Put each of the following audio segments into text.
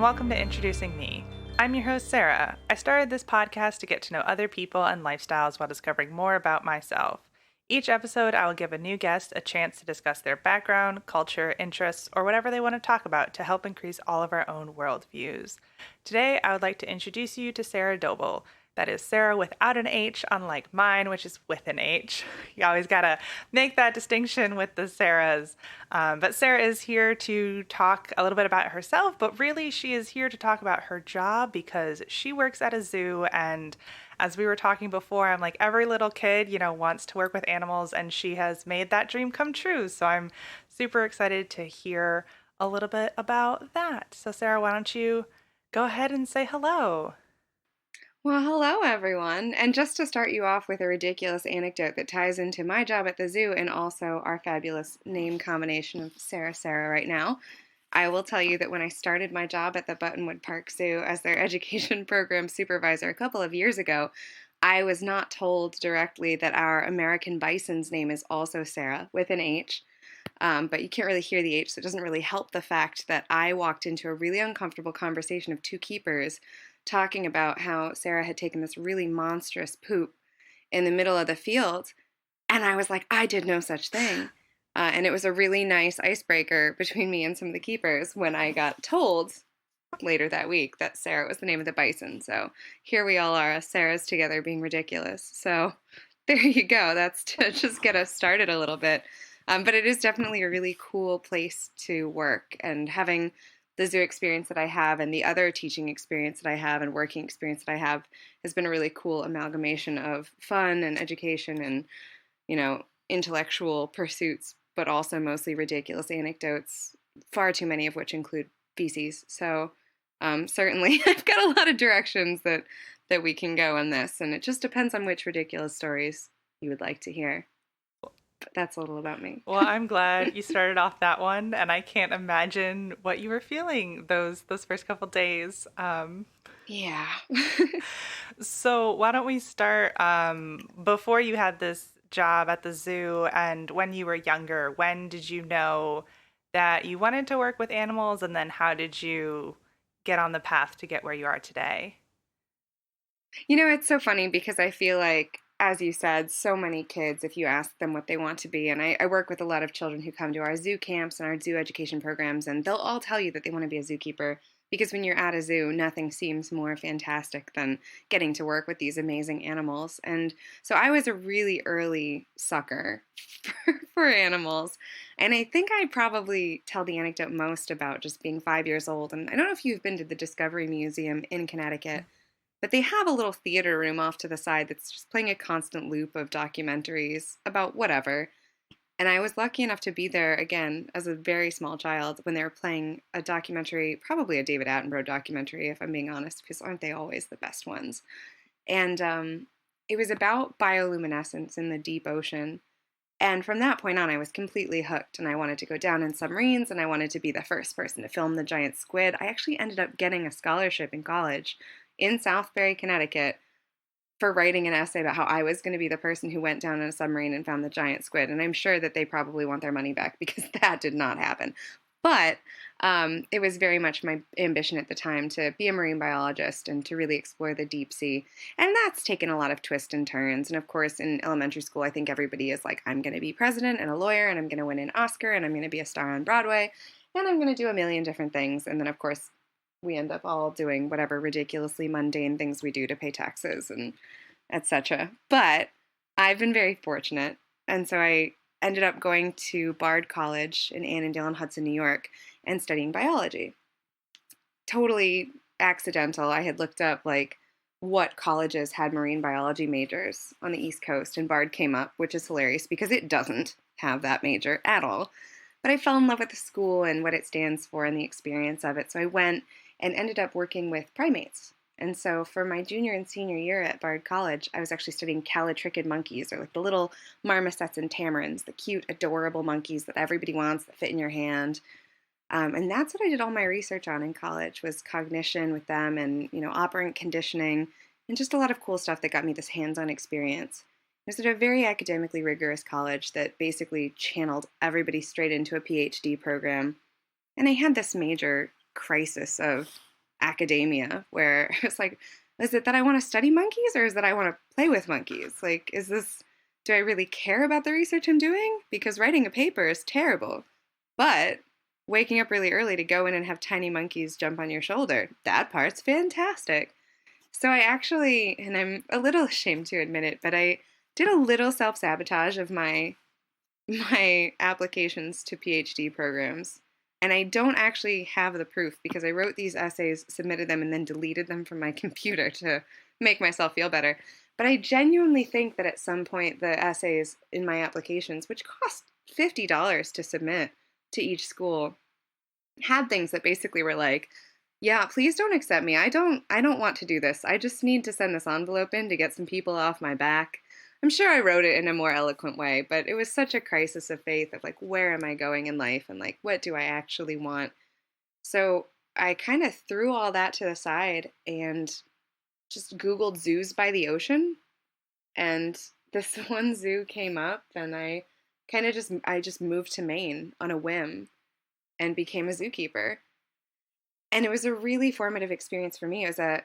welcome to Introducing Me. I'm your host, Sara. I started this podcast to get to know other people and lifestyles while discovering more about myself. Each episode, I will give a new guest a chance to discuss their background, culture, interests, or whatever they want to talk about to help increase all of our own worldviews. Today, I would like to introduce you to Sara Doble. That is Sara without an H, unlike mine, which is with an H. You always gotta make that distinction with the Saras. But Sara is here to talk a little bit about herself, but really she is here to talk about her job because she works at a zoo. And as we were talking before, I'm like, every little kid, wants to work with animals, and she has made that dream come true. So I'm super excited to hear a little bit about that. So Sara, why don't you go ahead and say hello? Well, hello, everyone. And just to start you off with a ridiculous anecdote that ties into my job at the zoo and also our fabulous name combination of Sara right now, I will tell you that when I started my job at the Buttonwood Park Zoo as their Education Programs Supervisor a couple of years ago, I was not told directly that our American bison's name is also Sara with an H. But you can't really hear the H, so it doesn't really help the fact that I walked into a really uncomfortable conversation of two keepers talking about how Sara had taken this really monstrous poop in the middle of the field. And I was like, I did no such thing. And it was a really nice icebreaker between me and some of the keepers when I got told later that week that Sara was the name of the bison. So here we all are, us Saras together being ridiculous. So there you go. That's to just get us started a little bit. But it is definitely a really cool place to work, and having the zoo experience that I have and the other teaching experience that I have and working experience that I have has been a really cool amalgamation of fun and education and, intellectual pursuits, but also mostly ridiculous anecdotes, far too many of which include feces. So certainly I've got a lot of directions that we can go on this, and it just depends on which ridiculous stories you would like to hear. But that's a little about me. Well, I'm glad you started off that one, and I can't imagine what you were feeling those first couple days. Yeah. So why don't we start before you had this job at the zoo and when you were younger, when did you know that you wanted to work with animals, and then how did you get on the path to get where you are today? It's so funny because I feel like, as you said, so many kids, if you ask them what they want to be, and I work with a lot of children who come to our zoo camps and our zoo education programs, and they'll all tell you that they want to be a zookeeper, because when you're at a zoo, nothing seems more fantastic than getting to work with these amazing animals. And so I was a really early sucker for animals. And I think I probably tell the anecdote most about just being 5 years old. And I don't know if you've been to the Discovery Museum in Connecticut, but they have a little theater room off to the side that's just playing a constant loop of documentaries about whatever. And I was lucky enough to be there, again, as a very small child, when they were playing a documentary, probably a David Attenborough documentary, if I'm being honest, because aren't they always the best ones? And it was about bioluminescence in the deep ocean. And from that point on, I was completely hooked, and I wanted to go down in submarines, and I wanted to be the first person to film the giant squid. I actually ended up getting a scholarship in college in Southbury, Connecticut, for writing an essay about how I was going to be the person who went down in a submarine and found the giant squid. And I'm sure that they probably want their money back because that did not happen. But it was very much my ambition at the time to be a marine biologist and to really explore the deep sea. And that's taken a lot of twists and turns. And of course, in elementary school, I think everybody is like, I'm going to be president and a lawyer, and I'm going to win an Oscar, and I'm going to be a star on Broadway, and I'm going to do a million different things. And then, of course, we end up all doing whatever ridiculously mundane things we do to pay taxes and etc. But I've been very fortunate, and so I ended up going to Bard College in Annandale and Hudson, New York, and studying biology. Totally accidental. I had looked up what colleges had marine biology majors on the East Coast, and Bard came up, which is hilarious because it doesn't have that major at all. But I fell in love with the school and what it stands for and the experience of it. So I went and ended up working with primates. And so for my junior and senior year at Bard College, I was actually studying callitrichid monkeys, or the little marmosets and tamarins, the cute, adorable monkeys that everybody wants that fit in your hand. And that's what I did all my research on in college, was cognition with them and, operant conditioning and just a lot of cool stuff that got me this hands-on experience. It was at a very academically rigorous college that basically channeled everybody straight into a PhD program. And I had this major crisis of academia where it's like, is it that I want to study monkeys or is that I want to play with monkeys? Like, do I really care about the research I'm doing? Because writing a paper is terrible. But waking up really early to go in and have tiny monkeys jump on your shoulder, that part's fantastic. So I actually, and I'm a little ashamed to admit it, but I did a little self-sabotage of my applications to PhD programs. And I don't actually have the proof because I wrote these essays, submitted them, and then deleted them from my computer to make myself feel better. But I genuinely think that at some point the essays in my applications, which cost $50 to submit to each school, had things that basically were like, yeah, please don't accept me. I don't want to do this. I just need to send this envelope in to get some people off my back. I'm sure I wrote it in a more eloquent way, but it was such a crisis of faith of like, where am I going in life and like, what do I actually want? So I kind of threw all that to the side and just Googled zoos by the ocean. And this one zoo came up and I just moved to Maine on a whim and became a zookeeper. And it was a really formative experience for me. It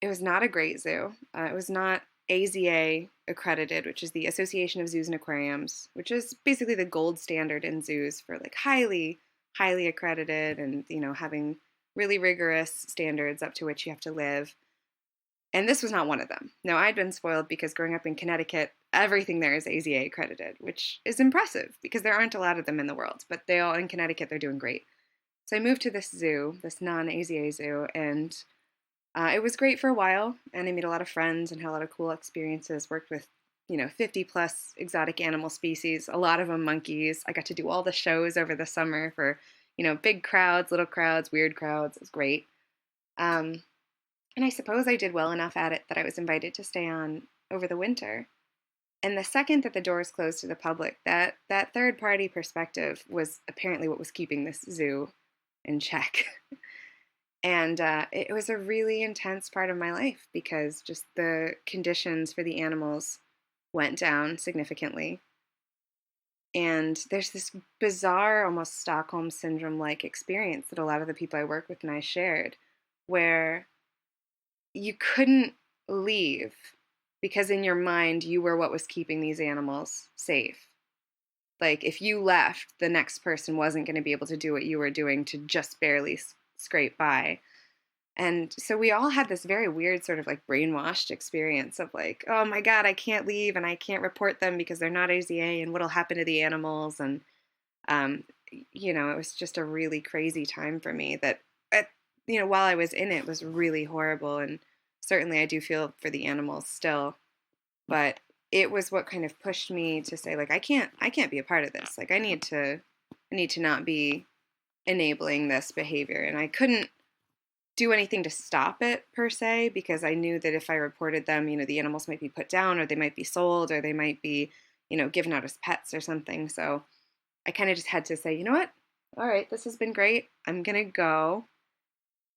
was not a great zoo. It was not AZA accredited, which is the Association of Zoos and Aquariums, which is basically the gold standard in zoos for like highly accredited and having really rigorous standards up to which you have to live. And this was not one of them. Now, I'd been spoiled because growing up in Connecticut, everything there is AZA accredited, which is impressive because there aren't a lot of them in the world, but they all in Connecticut, they're doing great. So I moved to this zoo, this non-AZA zoo, and it was great for a while. And I made a lot of friends and had a lot of cool experiences. Worked with, 50 plus exotic animal species, a lot of them monkeys. I got to do all the shows over the summer for, big crowds, little crowds, weird crowds. It was great. Um, and I suppose I did well enough at it that I was invited to stay on over the winter. And the second that the doors closed to the public, that third party perspective was apparently what was keeping this zoo in check. And it was a really intense part of my life because just the conditions for the animals went down significantly. And there's this bizarre, almost Stockholm syndrome like experience that a lot of the people I work with and I shared, where you couldn't leave because in your mind you were what was keeping these animals safe. Like if you left, the next person wasn't going to be able to do what you were doing to just barely scrape by. And so we all had this very weird sort of like brainwashed experience of like, oh my God, I can't leave and I can't report them because they're not AZA and what'll happen to the animals. And, um, it was just a really crazy time for me that, while I was in it was really horrible. And certainly I do feel for the animals still, but it was what kind of pushed me to say like, I can't be a part of this. Like I need to not be enabling this behavior. And I couldn't do anything to stop it per se because I knew that if I reported them, the animals might be put down or they might be sold or they might be, given out as pets or something. So I kind of just had to say, you know what? All right, this has been great. I'm going to go.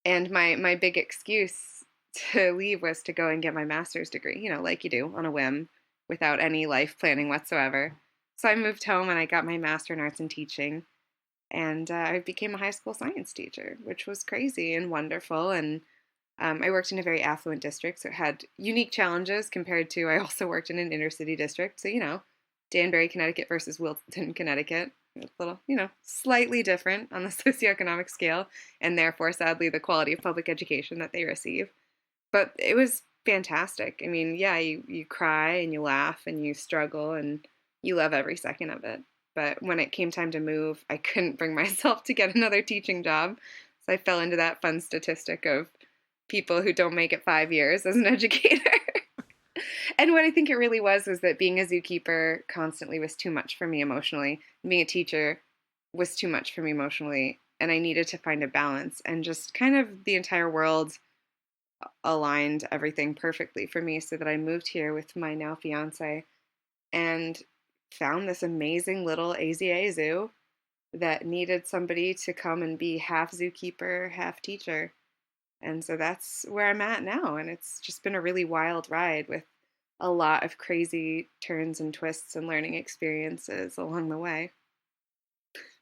And my big excuse to leave was to go and get my master's degree, like you do on a whim without any life planning whatsoever. So I moved home and I got my master in arts and teaching. And I became a high school science teacher, which was crazy and wonderful. And I worked in a very affluent district, so it had unique challenges compared to I also worked in an inner city district. So, Danbury, Connecticut versus Wilton, Connecticut. A little, slightly different on the socioeconomic scale, and therefore, sadly, the quality of public education that they receive. But it was fantastic. I mean, yeah, you cry and you laugh and you struggle and you love every second of it. But when it came time to move, I couldn't bring myself to get another teaching job. So I fell into that fun statistic of people who don't make it 5 years as an educator. And what I think it really was that being a zookeeper constantly was too much for me emotionally. Being a teacher was too much for me emotionally. And I needed to find a balance. And just kind of the entire world aligned everything perfectly for me so that I moved here with my now fiance and found this amazing little AZA zoo that needed somebody to come and be half zookeeper, half teacher. And so that's where I'm at now. And it's just been a really wild ride with a lot of crazy turns and twists and learning experiences along the way.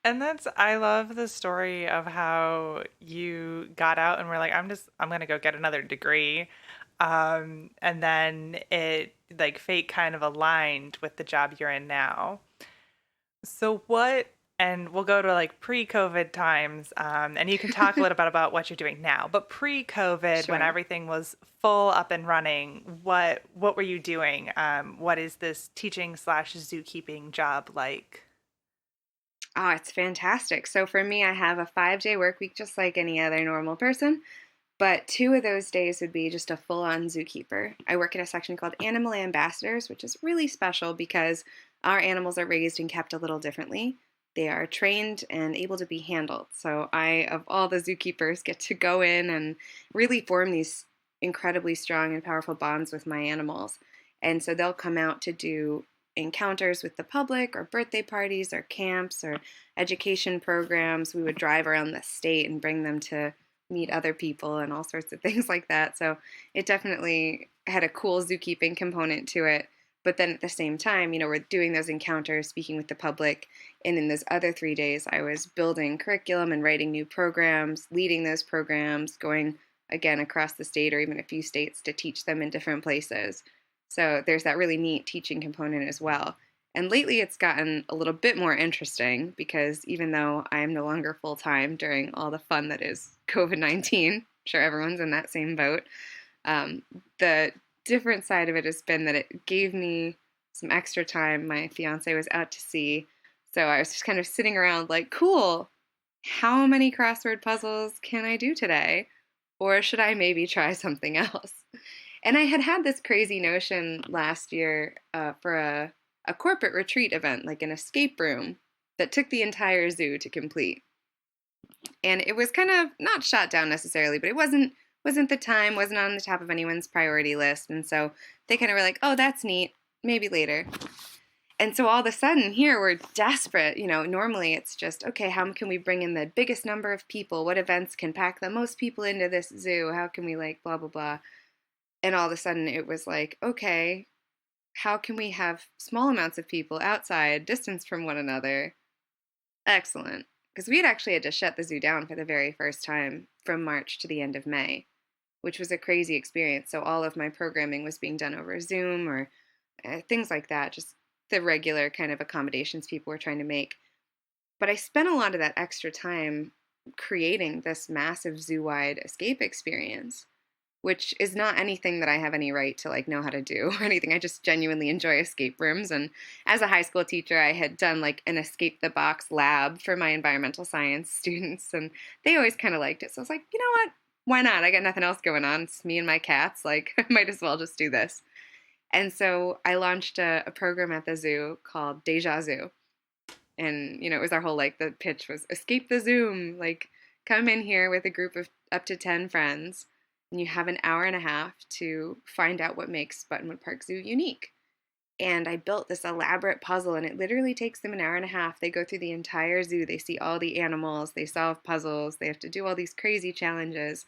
And I love the story of how you got out and were like, I'm gonna go get another degree. And then like fate kind of aligned with the job you're in now. So and we'll go to like pre-COVID times, and you can talk a little bit about what you're doing now. But pre-COVID, when Sure. everything was full up and running, what were you doing? What is this teaching slash zookeeping job like? Oh, it's fantastic. So for me, I have a 5-day work week just like any other normal person. But 2 of those days would be just a full on zookeeper. I work in a section called Animal Ambassadors, which is really special because our animals are raised and kept a little differently. They are trained and able to be handled. So I, of all the zookeepers, get to go in and really form these incredibly strong and powerful bonds with my animals. And so they'll come out to do encounters with the public or birthday parties or camps or education programs. We would drive around the state and bring them to meet other people and all sorts of things like that. So it definitely had a cool zookeeping component to it. But then at the same time, we're doing those encounters, speaking with the public. And in those other 3 days, I was building curriculum and writing new programs, leading those programs, going again across the state or even a few states to teach them in different places. So there's that really neat teaching component as well. And lately it's gotten a little bit more interesting because even though I am no longer full time during all the fun that is COVID-19, I'm sure everyone's in that same boat, um, the different side of it has been that it gave me some extra time. My fiance was out to sea. So I was just kind of sitting around like, cool, how many crossword puzzles can I do today? Or should I maybe try something else? And I had this crazy notion last year for a corporate retreat event, like an escape room that took the entire zoo to complete. And it was kind of not shot down necessarily, but it wasn't the time, wasn't on the top of anyone's priority list. And so they kind of were like, oh, that's neat, maybe later. And so all of a sudden here we're desperate. Normally it's just, okay, how can we bring in the biggest number of people? What events can pack the most people into this zoo? How can we like blah, blah, blah. And all of a sudden it was like, okay, how can we have small amounts of people outside, distanced from one another? Excellent. Because we had actually had to shut the zoo down for the very first time from March to the end of May, which was a crazy experience. So all of my programming was being done over Zoom or things like that, just the regular kind of accommodations people were trying to make. But I spent a lot of that extra time creating this massive zoo-wide escape experience, which is not anything that I have any right to like know how to do or anything. I just genuinely enjoy escape rooms. And as a high school teacher, I had done like an escape the box lab for my environmental science students, and they always kind of liked it. So I was like, you know what? Why not? I got nothing else going on. It's me and my cats. Like, I might as well just do this. And so I launched a program at the zoo called Deja Zoo. And, it was our whole like the pitch was escape the Zoom, like come in here with a group of up to 10 friends and you have an hour and a half to find out what makes Buttonwood Park Zoo unique. And I built this elaborate puzzle, and it literally takes them an hour and a half. They go through the entire zoo, they see all the animals, they solve puzzles, they have to do all these crazy challenges.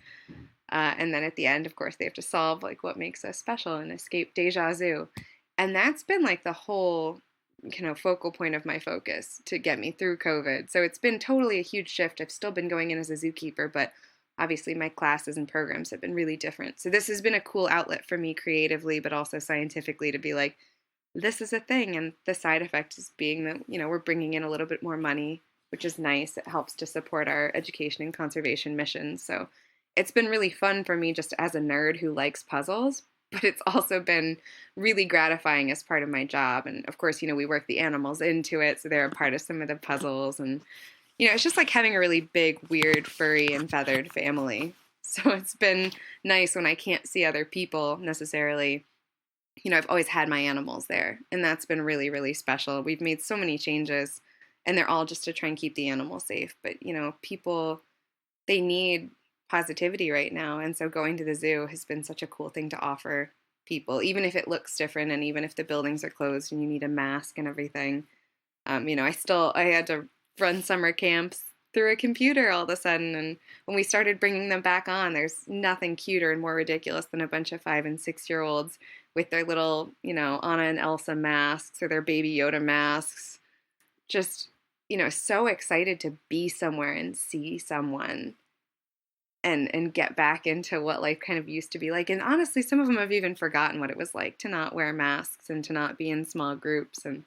And then at the end, of course, they have to solve like what makes us special and escape Deja Zoo. And that's been like the whole focal point of my focus to get me through COVID. So it's been totally a huge shift. I've still been going in as a zookeeper, but obviously my classes and programs have been really different. So this has been a cool outlet for me creatively, but also scientifically to be like, this is a thing. And the side effect is being that, we're bringing in a little bit more money, which is nice. It helps to support our education and conservation missions. So it's been really fun for me just as a nerd who likes puzzles, but it's also been really gratifying as part of my job. And of course, we work the animals into it, so they're a part of some of the puzzles. And, it's just like having a really big, weird, furry, and feathered family. So it's been nice when I can't see other people necessarily. I've always had my animals there, and that's been really, really special. We've made so many changes, and they're all just to try and keep the animals safe. But, people, they need positivity right now. And so going to the zoo has been such a cool thing to offer people, even if it looks different and even if the buildings are closed and you need a mask and everything. I had to run summer camps through a computer all of a sudden. And when we started bringing them back on, there's nothing cuter and more ridiculous than a bunch of 5 and 6-year-olds with their little, Anna and Elsa masks or their baby Yoda masks, just so excited to be somewhere and see someone and get back into what life kind of used to be like. And honestly, some of them have even forgotten what it was like to not wear masks and to not be in small groups. And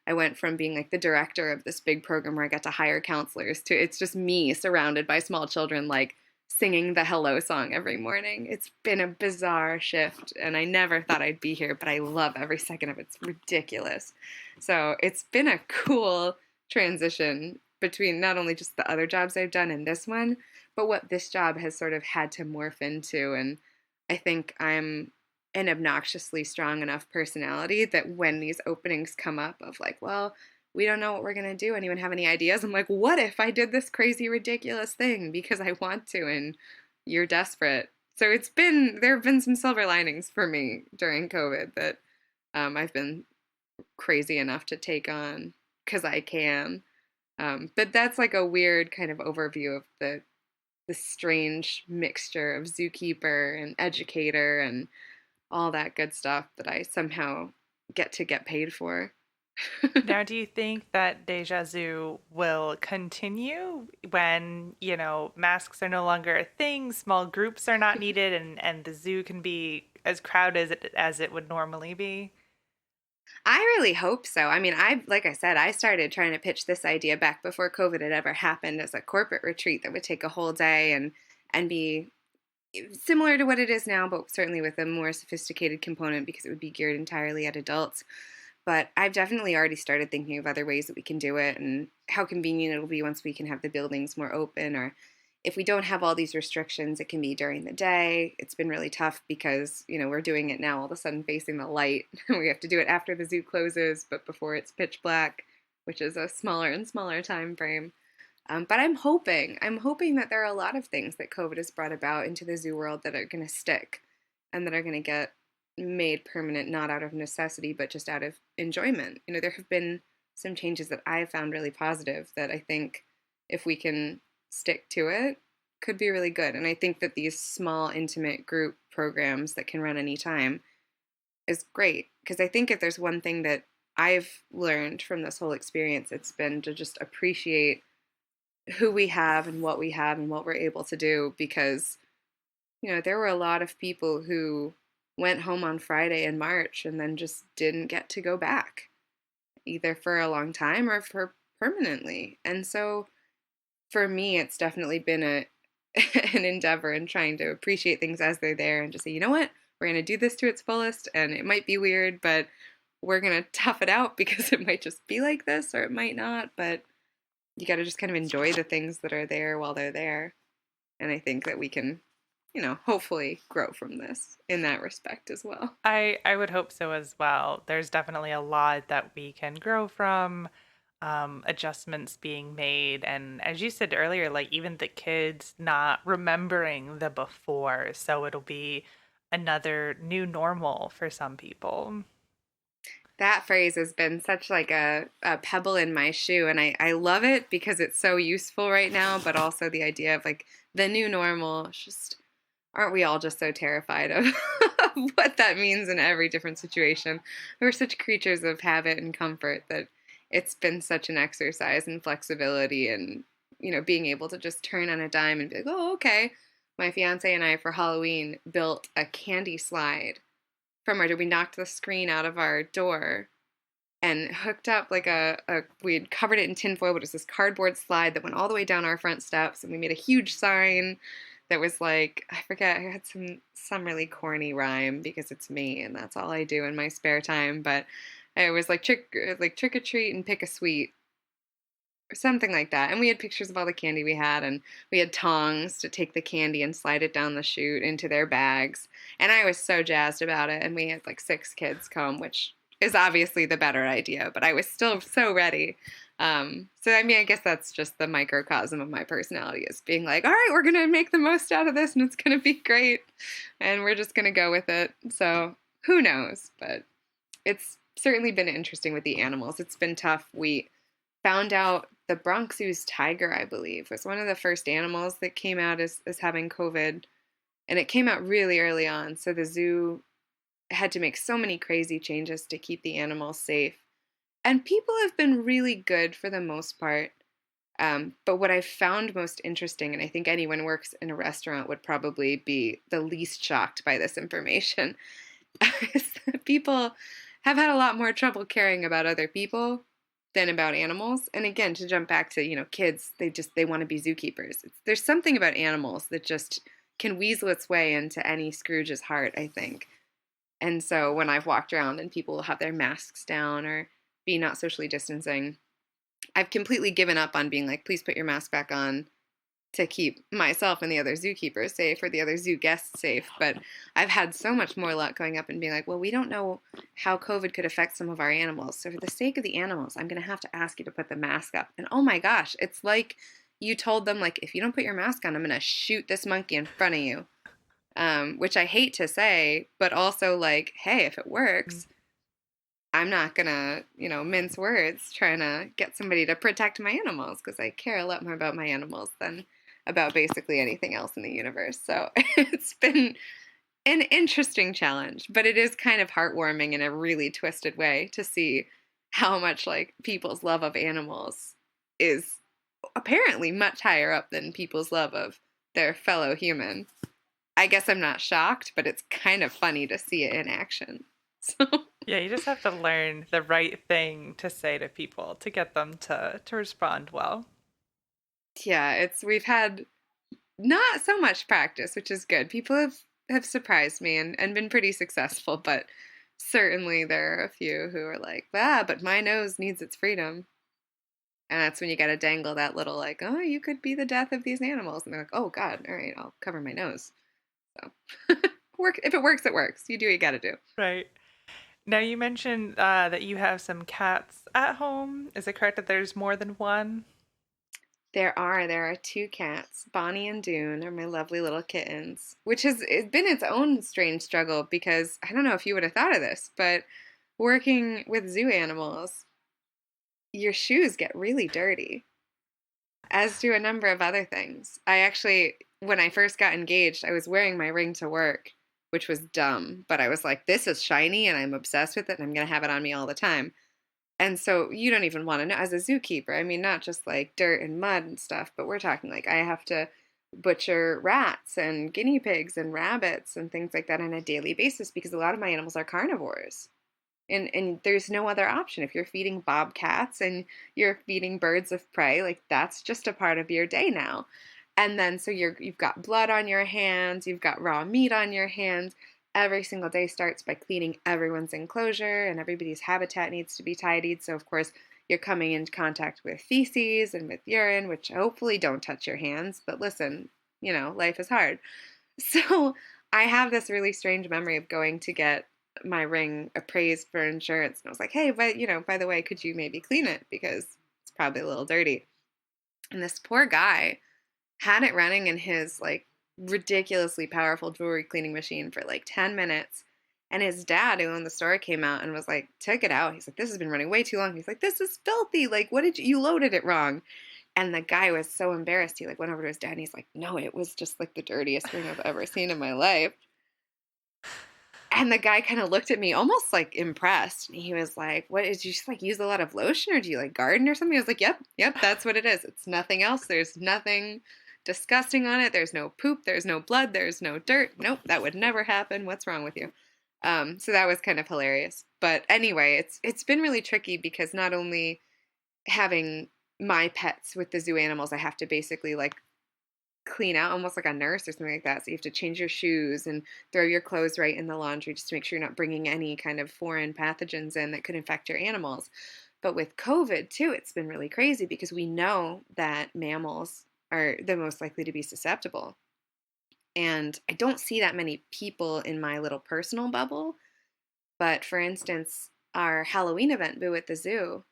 I went from being like the director of this big program where I got to hire counselors to it's just me surrounded by small children, like singing the hello song every morning. It's been a bizarre shift, and I never thought I'd be here, but I love every second of it. It's ridiculous. So it's been a cool transition between not only just the other jobs I've done and this one, but what this job has sort of had to morph into. And I think I'm an obnoxiously strong enough personality that when these openings come up of like, well, we don't know what we're going to do. Anyone have any ideas? I'm like, what if I did this crazy, ridiculous thing because I want to and you're desperate? So there have been some silver linings for me during COVID that I've been crazy enough to take on because I can. But that's like a weird kind of overview of the strange mixture of zookeeper and educator and all that good stuff that I somehow get paid for. Now, do you think that deja vu will continue when, masks are no longer a thing, small groups are not needed, and the zoo can be as crowded as it would normally be? I really hope so. I mean, like I said, I started trying to pitch this idea back before COVID had ever happened as a corporate retreat that would take a whole day and be similar to what it is now, but certainly with a more sophisticated component because it would be geared entirely at adults. But I've definitely already started thinking of other ways that we can do it and how convenient it'll be once we can have the buildings more open, or if we don't have all these restrictions, it can be during the day. It's been really tough because, we're doing it now all of a sudden facing the light. We have to do it after the zoo closes, but before it's pitch black, which is a smaller and smaller time frame. But I'm hoping that there are a lot of things that COVID has brought about into the zoo world that are going to stick and that are going to get made permanent, not out of necessity, but just out of enjoyment. There have been some changes that I've found really positive that I think if we can stick to it, could be really good. And I think that these small, intimate group programs that can run anytime is great. Because I think if there's one thing that I've learned from this whole experience, it's been to just appreciate who we have and what we have and what we're able to do. Because, there were a lot of people who went home on Friday in March and then just didn't get to go back, either for a long time or for permanently. And so for me, it's definitely been an endeavor in trying to appreciate things as they're there and just say, you know what, we're going to do this to its fullest. And it might be weird, but we're going to tough it out because it might just be like this or it might not. But you got to just kind of enjoy the things that are there while they're there. And I think that we can, hopefully grow from this in that respect as well. I would hope so as well. There's definitely a lot that we can grow from, adjustments being made. And as you said earlier, like even the kids not remembering the before. So it'll be another new normal for some people. That phrase has been such like a pebble in my shoe, and I love it because it's so useful right now, but also the idea of like the new normal. It's just, aren't we all just so terrified of what that means in every different situation? We're such creatures of habit and comfort that it's been such an exercise in flexibility and, being able to just turn on a dime and be like, oh, okay. My fiance and I for Halloween built a candy slide from our door. We knocked the screen out of our door and hooked up like we had covered it in tinfoil, but it was this cardboard slide that went all the way down our front steps, and we made a huge sign that was like, I forget, I had some really corny rhyme because it's me and that's all I do in my spare time, but it was like trick or treat and pick a sweet or something like that. And we had pictures of all the candy we had, and we had tongs to take the candy and slide it down the chute into their bags. And I was so jazzed about it. And we had like 6 kids come, which is obviously the better idea, but I was still so ready. So I mean, I guess that's just the microcosm of my personality, is being like, all right, we're gonna make the most out of this, and it's gonna be great, and we're just gonna go with it. So who knows? But it's certainly been interesting with the animals. It's been tough. We found out the Bronx Zoo's tiger, I believe, was one of the first animals that came out as having COVID. And it came out really early on. So the zoo had to make so many crazy changes to keep the animals safe. And people have been really good for the most part. But what I found most interesting, and I think anyone who works in a restaurant would probably be the least shocked by this information, is that people have had a lot more trouble caring about other people than about animals. And again, to jump back to, kids, they want to be zookeepers. There's something about animals that just can weasel its way into any Scrooge's heart, I think. And so when I've walked around and people will have their masks down or be not socially distancing, I've completely given up on being like, please put your mask back on to keep myself and the other zookeepers safe or the other zoo guests safe. But I've had so much more luck going up and being like, well, we don't know how COVID could affect some of our animals. So for the sake of the animals, I'm going to have to ask you to put the mask up. And oh my gosh, it's like you told them, like, if you don't put your mask on, I'm going to shoot this monkey in front of you. Which I hate to say, but also like, hey, if it works, I'm not gonna, mince words trying to get somebody to protect my animals because I care a lot more about my animals than about basically anything else in the universe. So it's been an interesting challenge, but it is kind of heartwarming in a really twisted way to see how much like people's love of animals is apparently much higher up than people's love of their fellow human. I guess I'm not shocked, but it's kind of funny to see it in action. So Yeah, you just have to learn the right thing to say to people to get them to respond well. yeah, we've had not so much practice, which is good. People have surprised me and been pretty successful, but certainly there are a few who are like, but my nose needs its freedom. And that's when you got to dangle that little like, oh, you could be the death of these animals. And they're like, oh God, all right, I'll cover my nose. So if it works, it works. You do what you got to do. Right. Now, you mentioned that you have some cats at home. Is it correct that there's more than one? There are two cats. Bonnie and Dune are my lovely little kittens, which has it's been its own strange struggle because I don't know if you would have thought of this, but working with zoo animals, your shoes get really dirty, as do a number of other things. I actually, when I first got engaged, I was wearing my ring to work, which was dumb, but I was like, this is shiny and I'm obsessed with it and I'm going to have it on me all the time. And so you don't even want to know, as a zookeeper, I mean, not just like dirt and mud and stuff, but we're talking like I have to butcher rats and guinea pigs and rabbits and things like that on a daily basis because a lot of my animals are carnivores. And there's no other option. If you're feeding bobcats and you're feeding birds of prey, like that's just a part of your day now. And then so you've got blood on your hands, you've got raw meat on your hands. Every single day starts by cleaning everyone's enclosure, and everybody's habitat needs to be tidied. So of course you're coming into contact with feces and with urine, which hopefully don't touch your hands. But listen, life is hard. So I have this really strange memory of going to get my ring appraised for insurance. And I was like, hey, but by the way, could you maybe clean it? Because it's probably a little dirty. And this poor guy had it running in his like ridiculously powerful jewelry cleaning machine for like 10 minutes. And his dad, who owned the store, came out and was like, took it out. He's like, this has been running way too long. He's like, this is filthy. Like, what you loaded it wrong. And the guy was so embarrassed. He like went over to his dad and he's like, no, it was just like the dirtiest ring I've ever seen in my life. And the guy kind of looked at me almost like impressed. And he was like, what, did you just like use a lot of lotion or do you like garden or something? I was like, yep, that's what it is. It's nothing else. There's nothing disgusting on it. There's no poop. There's no blood. There's no dirt. Nope, that would never happen. What's wrong with you? So that was kind of hilarious. But anyway, it's been really tricky because not only having my pets with the zoo animals, I have to basically like clean out almost like a nurse or something like that. So you have to change your shoes and throw your clothes right in the laundry just to make sure you're not bringing any kind of foreign pathogens in that could infect your animals. But with COVID too, it's been really crazy because we know that mammals are the most likely to be susceptible. And I don't see that many people in my little personal bubble. But for instance, our Halloween event, Boo at the Zoo,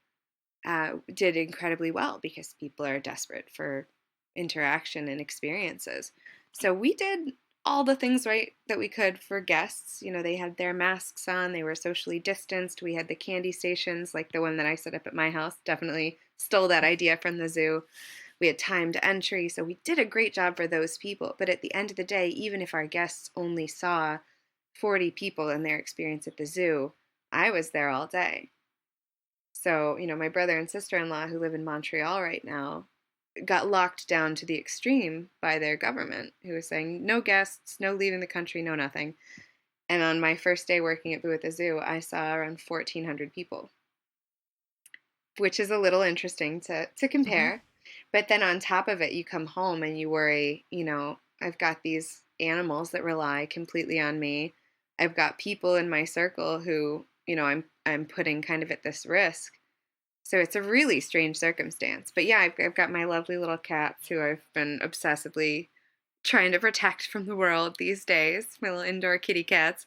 did incredibly well because people are desperate for interaction and experiences. So we did all the things right that we could for guests. They had their masks on, they were socially distanced. We had the candy stations, like the one that I set up at my house. Definitely stole that idea from the zoo. We had timed entry, so we did a great job for those people. But at the end of the day, even if our guests only saw 40 people in their experience at the zoo, I was there all day. So, my brother and sister-in-law who live in Montreal right now got locked down to the extreme by their government, who was saying no guests, no leaving the country, no nothing. And on my first day working at Boo at the Zoo, I saw around 1,400 people, which is a little interesting to Hmm. compare. But then on top of it, you come home and you worry, I've got these animals that rely completely on me. I've got people in my circle who, I'm putting kind of at this risk. So it's a really strange circumstance. But yeah, I've got my lovely little cats who I've been obsessively trying to protect from the world these days, my little indoor kitty cats.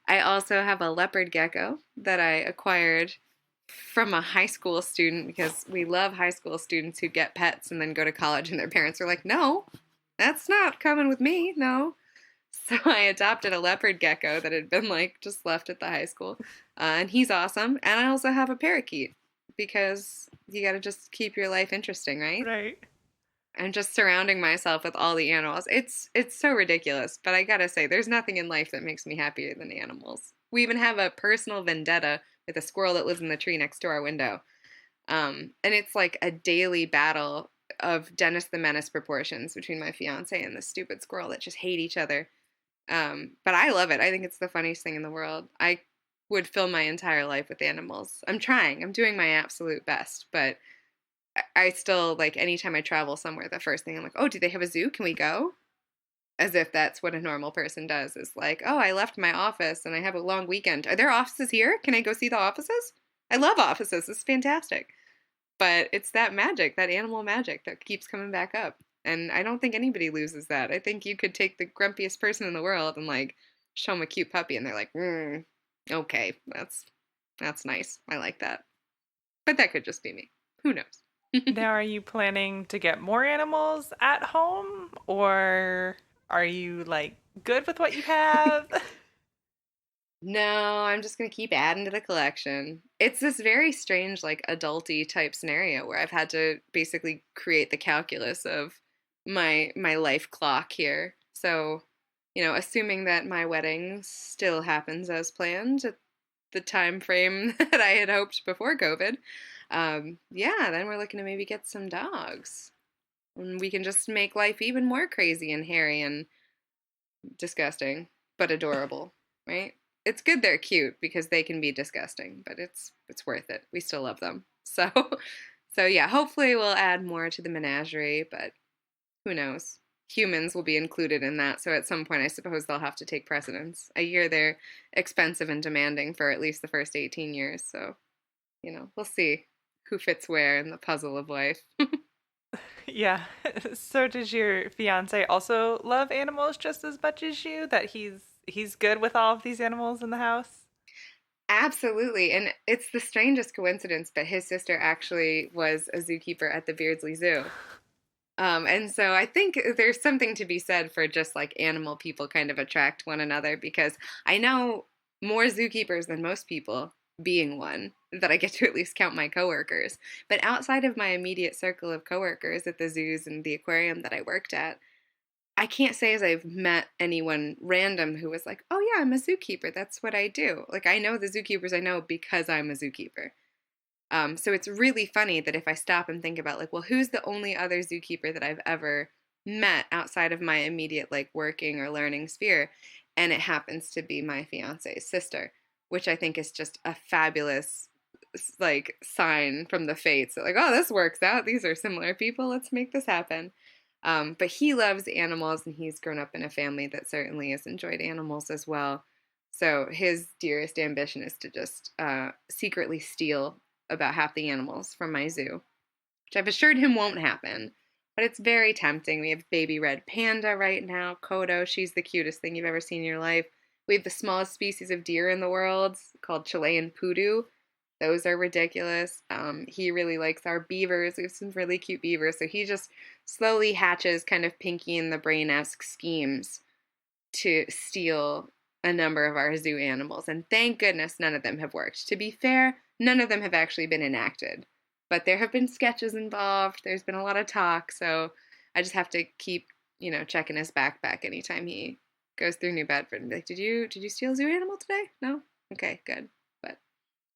I also have a leopard gecko that I acquired from a high school student because we love high school students who get pets and then go to college and their parents are like, no, that's not coming with me, no. So I adopted a leopard gecko that had been like just left at the high school. And he's awesome. And I also have a parakeet because you got to just keep your life interesting, right? Right. I'm just surrounding myself with all the animals. It's so ridiculous, but I gotta say, there's nothing in life that makes me happier than animals. We even have a personal vendetta with a squirrel that lives in the tree next to our window, and it's like a daily battle of Dennis the Menace proportions between my fiance and this stupid squirrel that just hate each other. But I love it. I think it's the funniest thing in the world. I would fill my entire life with animals. I'm trying. I'm doing my absolute best, but I still like anytime I travel somewhere, the first thing I'm like, oh, do they have a zoo? Can we go? As if that's what a normal person does is like, oh, I left my office and I have a long weekend. Are there offices here? Can I go see the offices? I love offices. It's fantastic. But it's that magic, that animal magic that keeps coming back up. And I don't think anybody loses that. I think you could take the grumpiest person in the world and like show them a cute puppy and they're like, okay, that's nice. I like that. But that could just be me. Who knows? Now, are you planning to get more animals at home, or are you like good with what you have? No, I'm just gonna keep adding to the collection. It's this very strange, like adulty type scenario where I've had to basically create the calculus of my life clock here. So, assuming that my wedding still happens as planned at the time frame that I had hoped before COVID, yeah, then we're looking to maybe get some dogs. And we can just make life even more crazy and hairy and disgusting, but adorable, right? It's good they're cute because they can be disgusting, but it's worth it. We still love them. So so yeah, hopefully we'll add more to the menagerie, but who knows? Humans will be included in that, so at some point I suppose they'll have to take precedence. I hear they're expensive and demanding for at least the first 18 years, so we'll see who fits where in the puzzle of life. Yeah. So does your fiance also love animals just as much as you? That he's good with all of these animals in the house? Absolutely. And it's the strangest coincidence, but his sister actually was a zookeeper at the Beardsley Zoo. And so I think there's something to be said for just like animal people kind of attract one another because I know more zookeepers than most people, being one, that I get to at least count my coworkers. But outside of my immediate circle of coworkers at the zoos and the aquarium that I worked at, I can't say as I've met anyone random who was like, oh yeah, I'm a zookeeper. That's what I do. Like I know the zookeepers I know because I'm a zookeeper. So it's really funny that if I stop and think about like, well, who's the only other zookeeper that I've ever met outside of my immediate like working or learning sphere, and it happens to be my fiance's sister, which I think is just a fabulous like sign from the fates that like, oh, this works out. These are similar people. Let's make this happen. But he loves animals, and he's grown up in a family that certainly has enjoyed animals as well. So his dearest ambition is to just secretly steal about half the animals from my zoo, which I've assured him won't happen. But it's very tempting. We have baby red panda right now, Kodo. She's the cutest thing you've ever seen in your life. We have the smallest species of deer in the world called Chilean poodoo. Those are ridiculous. He really likes our beavers. We have some really cute beavers. So he just slowly hatches kind of Pinky in the Brain-esque schemes to steal a number of our zoo animals. And thank goodness none of them have worked. To be fair, none of them have actually been enacted. But there have been sketches involved. There's been a lot of talk. So I just have to keep, checking his backpack anytime he goes through New Bedford and be like, did you steal a zoo animal today? No? Okay, good. But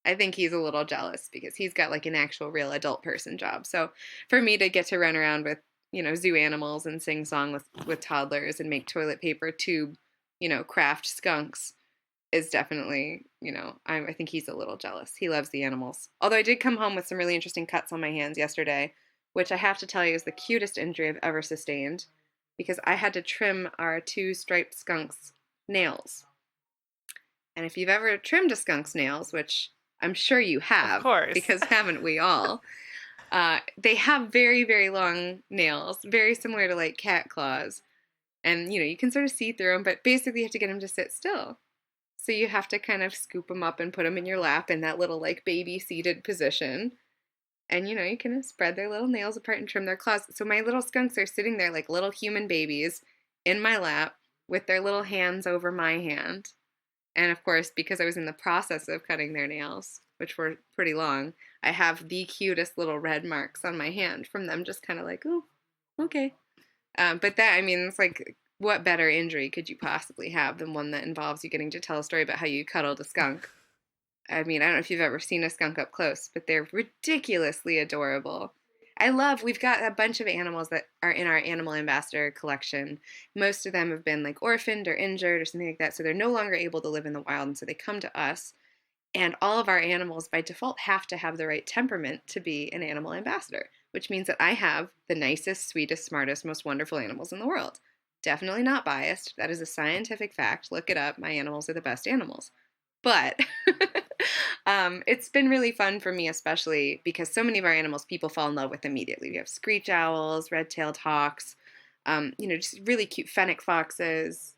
I think he's a little jealous because he's got like an actual real adult person job. So for me to get to run around with, zoo animals and sing song with toddlers and make toilet paper tube, craft skunks is definitely, I think he's a little jealous. He loves the animals. Although I did come home with some really interesting cuts on my hands yesterday, which I have to tell you is the cutest injury I've ever sustained because I had to trim our two striped skunks' nails. And if you've ever trimmed a skunk's nails, which I'm sure you Of have, course. because haven't we all? They have very, very long nails, very similar to like cat claws. And, you can sort of see through them, but basically you have to get them to sit still. So you have to kind of scoop them up and put them in your lap in that little like baby seated position. And, you can spread their little nails apart and trim their claws. So my little skunks are sitting there like little human babies in my lap with their little hands over my hand. And of course, because I was in the process of cutting their nails, which were pretty long, I have the cutest little red marks on my hand from them just kind of like, oh, okay. But that, I mean, it's like, what better injury could you possibly have than one that involves you getting to tell a story about how you cuddled a skunk? I mean, I don't know if you've ever seen a skunk up close, but they're ridiculously adorable. We've got a bunch of animals that are in our animal ambassador collection. Most of them have been like orphaned or injured or something like that, so they're no longer able to live in the wild, and so they come to us. And all of our animals by default have to have the right temperament to be an animal ambassador, which means that I have the nicest, sweetest, smartest, most wonderful animals in the world. Definitely not biased. That is a scientific fact. Look it up. My animals are the best animals. But it's been really fun for me, especially because so many of our animals people fall in love with immediately. We have screech owls, red-tailed hawks, just really cute fennec foxes,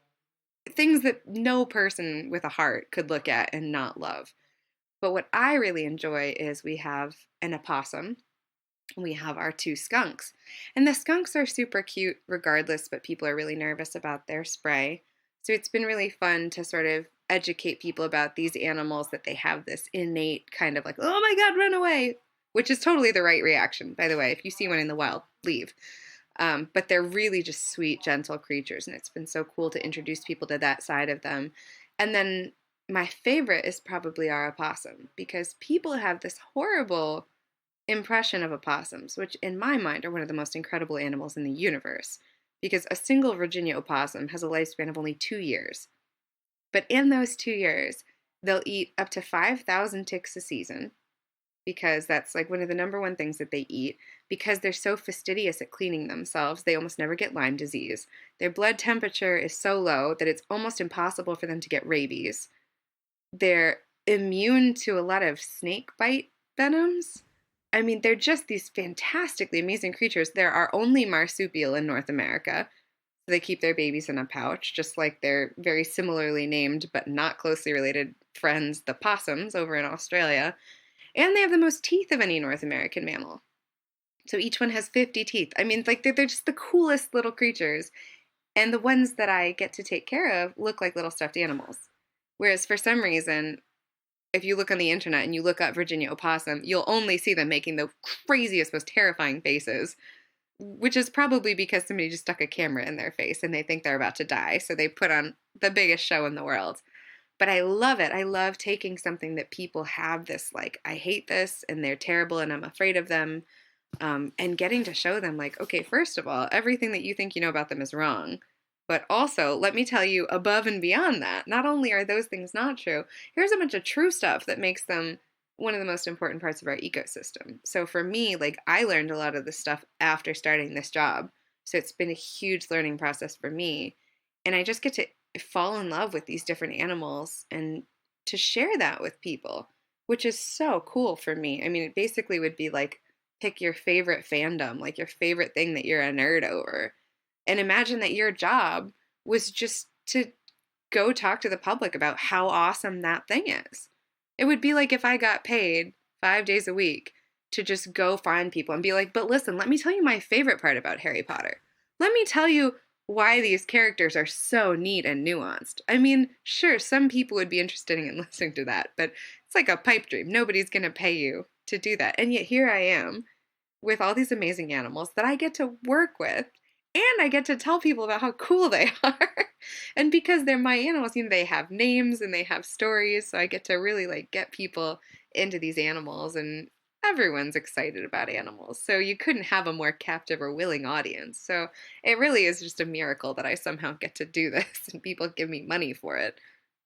things that no person with a heart could look at and not love. But what I really enjoy is we have an opossum. We have our two skunks. And the skunks are super cute regardless, but people are really nervous about their spray. So it's been really fun to sort of educate people about these animals that they have this innate kind of like, oh my God, run away, which is totally the right reaction, by the way. If you see one in the wild, leave. But they're really just sweet, gentle creatures, and it's been so cool to introduce people to that side of them. And then my favorite is probably our opossum, because people have this horrible impression of opossums, which in my mind are one of the most incredible animals in the universe, because a single Virginia opossum has a lifespan of only 2 years. But in those 2 years, they'll eat up to 5,000 ticks a season, because that's like one of the number one things that they eat. Because they're so fastidious at cleaning themselves, they almost never get Lyme disease. Their blood temperature is so low that it's almost impossible for them to get rabies. They're immune to a lot of snake bite venoms. I mean, they're just these fantastically amazing creatures. They're our only marsupial in North America. They keep their babies in a pouch, just like their very similarly named but not closely related friends, the possums, over in Australia. And they have the most teeth of any North American mammal. So each one has 50 teeth. I mean, like, they're just the coolest little creatures. And the ones that I get to take care of look like little stuffed animals. Whereas for some reason, if you look on the internet and you look up Virginia opossum, you'll only see them making the craziest, most terrifying faces, which is probably because somebody just stuck a camera in their face and they think they're about to die. So they put on the biggest show in the world. But I love it. I love taking something that people have this, like, I hate this and they're terrible and I'm afraid of them, and getting to show them, like, okay, first of all, everything that you think you know about them is wrong. But also, let me tell you, above and beyond that, not only are those things not true, here's a bunch of true stuff that makes them one of the most important parts of our ecosystem. So for me, like, I learned a lot of this stuff after starting this job. So it's been a huge learning process for me. And I just get to fall in love with these different animals and to share that with people, which is so cool for me. I mean, it basically would be like pick your favorite fandom, like your favorite thing that you're a nerd over. And imagine that your job was just to go talk to the public about how awesome that thing is. It would be like if I got paid 5 days a week to just go find people and be like, but listen, let me tell you my favorite part about Harry Potter. Let me tell you why these characters are so neat and nuanced. I mean, sure, some people would be interested in listening to that, but it's like a pipe dream. Nobody's going to pay you to do that. And yet here I am with all these amazing animals that I get to work with And I get to tell people about how cool they are. And because they're my animals, they have names and they have stories, so I get to really like get people into these animals, and everyone's excited about animals. So you couldn't have a more captive or willing audience. So it really is just a miracle that I somehow get to do this and people give me money for it.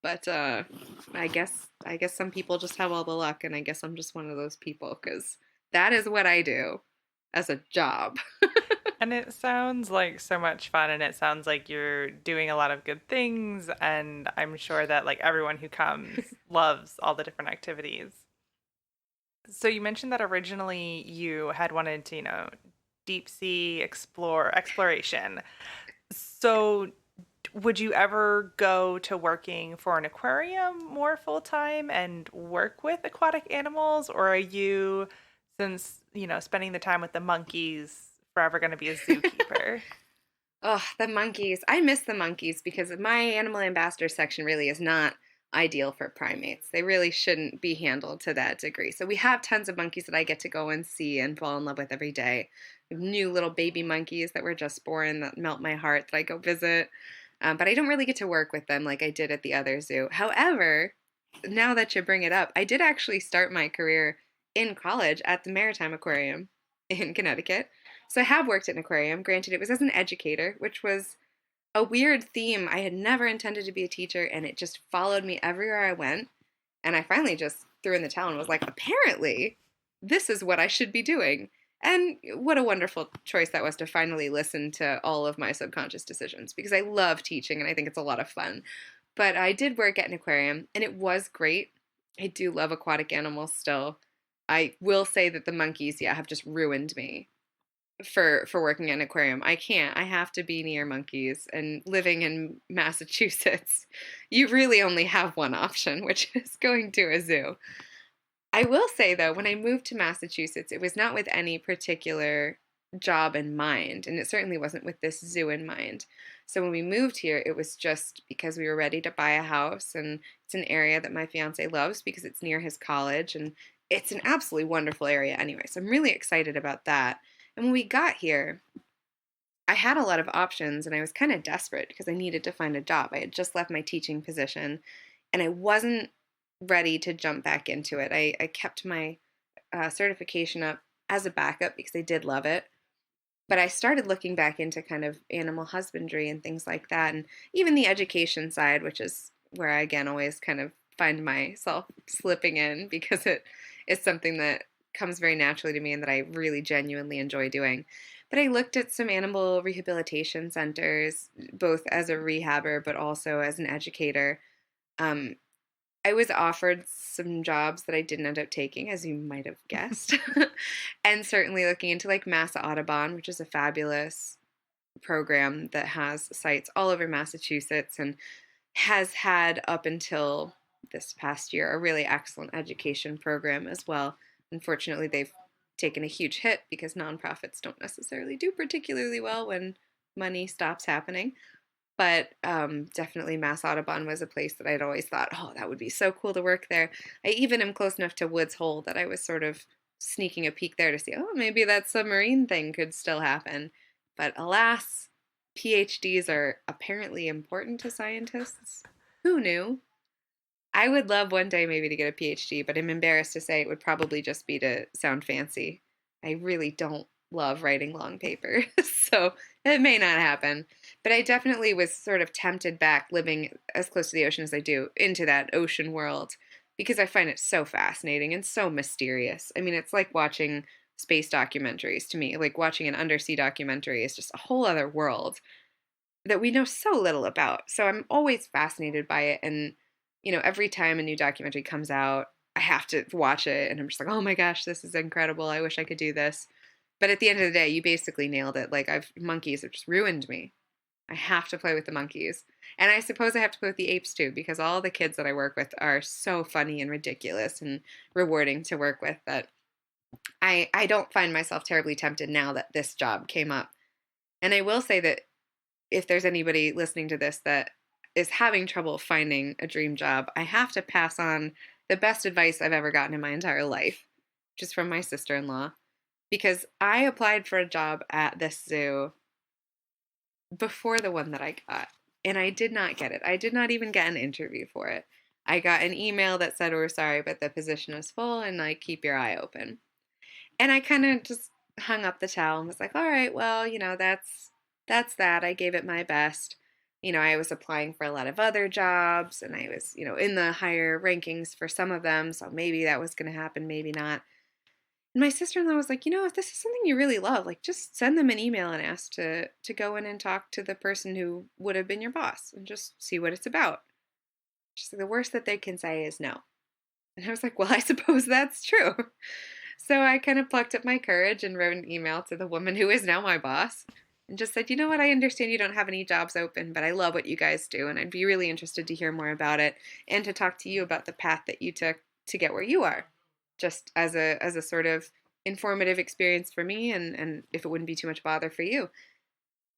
But I guess some people just have all the luck, and I guess I'm just one of those people because that is what I do as a job. And it sounds like so much fun, and it sounds like you're doing a lot of good things, and I'm sure that like everyone who comes loves all the different activities. So you mentioned that originally you had wanted to, deep sea exploration. So would you ever go to working for an aquarium more full time and work with aquatic animals, or are you, since, spending the time with the monkeys, forever going to be a zookeeper? Oh, the monkeys. I miss the monkeys because my animal ambassador section really is not ideal for primates. They really shouldn't be handled to that degree. So we have tons of monkeys that I get to go and see and fall in love with every day. We have new little baby monkeys that were just born that melt my heart that I go visit. But I don't really get to work with them like I did at the other zoo. However, now that you bring it up, I did actually start my career in college at the Maritime Aquarium in Connecticut. So I have worked at an aquarium. Granted, it was as an educator, which was a weird theme. I had never intended to be a teacher, and it just followed me everywhere I went. And I finally just threw in the towel and was like, apparently, this is what I should be doing. And what a wonderful choice that was to finally listen to all of my subconscious decisions because I love teaching and I think it's a lot of fun. But I did work at an aquarium and it was great. I do love aquatic animals still. I will say that the monkeys, yeah, have just ruined me for working at an aquarium. I can't. I have to be near monkeys. And living in Massachusetts, you really only have one option, which is going to a zoo. I will say though, when I moved to Massachusetts, it was not with any particular job in mind, and it certainly wasn't with this zoo in mind. So when we moved here, it was just because we were ready to buy a house, and it's an area that my fiance loves because it's near his college, and it's an absolutely wonderful area anyway. So I'm really excited about that. And when we got here, I had a lot of options, and I was kind of desperate because I needed to find a job. I had just left my teaching position, and I wasn't ready to jump back into it. I kept my certification up as a backup because I did love it. But I started looking back into kind of animal husbandry and things like that, and even the education side, which is where I again always kind of find myself slipping in because it is something that comes very naturally to me and that I really genuinely enjoy doing. But I looked at some animal rehabilitation centers, both as a rehabber but also as an educator. Um, I was offered some jobs that I didn't end up taking, as you might have guessed. And certainly looking into like Massa Audubon, which is a fabulous program that has sites all over Massachusetts and has had up until this past year a really excellent education program as well. Unfortunately, they've taken a huge hit because nonprofits don't necessarily do particularly well when money stops happening. But definitely Mass Audubon was a place that I'd always thought, oh, that would be so cool to work there. I even am close enough to Woods Hole that I was sort of sneaking a peek there to see, oh, maybe that submarine thing could still happen. But alas, PhDs are apparently important to scientists. Who knew? I would love one day maybe to get a PhD, but I'm embarrassed to say it would probably just be to sound fancy. I really don't love writing long papers, so it may not happen. But I definitely was sort of tempted back living as close to the ocean as I do into that ocean world because I find it so fascinating and so mysterious. I mean, it's like watching space documentaries to me. Like watching an undersea documentary is just a whole other world that we know so little about. So I'm always fascinated by it. And, every time a new documentary comes out, I have to watch it. And I'm just like, oh my gosh, this is incredible. I wish I could do this. But at the end of the day, you basically nailed it. Like, monkeys have just ruined me. I have to play with the monkeys. And I suppose I have to play with the apes too, because all the kids that I work with are so funny and ridiculous and rewarding to work with that I don't find myself terribly tempted now that this job came up. And I will say that if there's anybody listening to this that is having trouble finding a dream job, I have to pass on the best advice I've ever gotten in my entire life, which is from my sister-in-law. Because I applied for a job at this zoo before the one that I got. And I did not get it. I did not even get an interview for it. I got an email that said, we're sorry, but the position is full and like keep your eye open. And I kind of just hung up the towel and was like, all right, well, that's that. I gave it my best. I was applying for a lot of other jobs and I was, in the higher rankings for some of them. So maybe that was going to happen, maybe not. And my sister-in-law was like, if this is something you really love, like just send them an email and ask to go in and talk to the person who would have been your boss and just see what it's about. She's like, the worst that they can say is no. And I was like, well, I suppose that's true. So I kind of plucked up my courage and wrote an email to the woman who is now my boss and just said, you know what, I understand you don't have any jobs open, but I love what you guys do. And I'd be really interested to hear more about it and to talk to you about the path that you took to get where you are, just as a sort of informative experience for me and if it wouldn't be too much bother for you.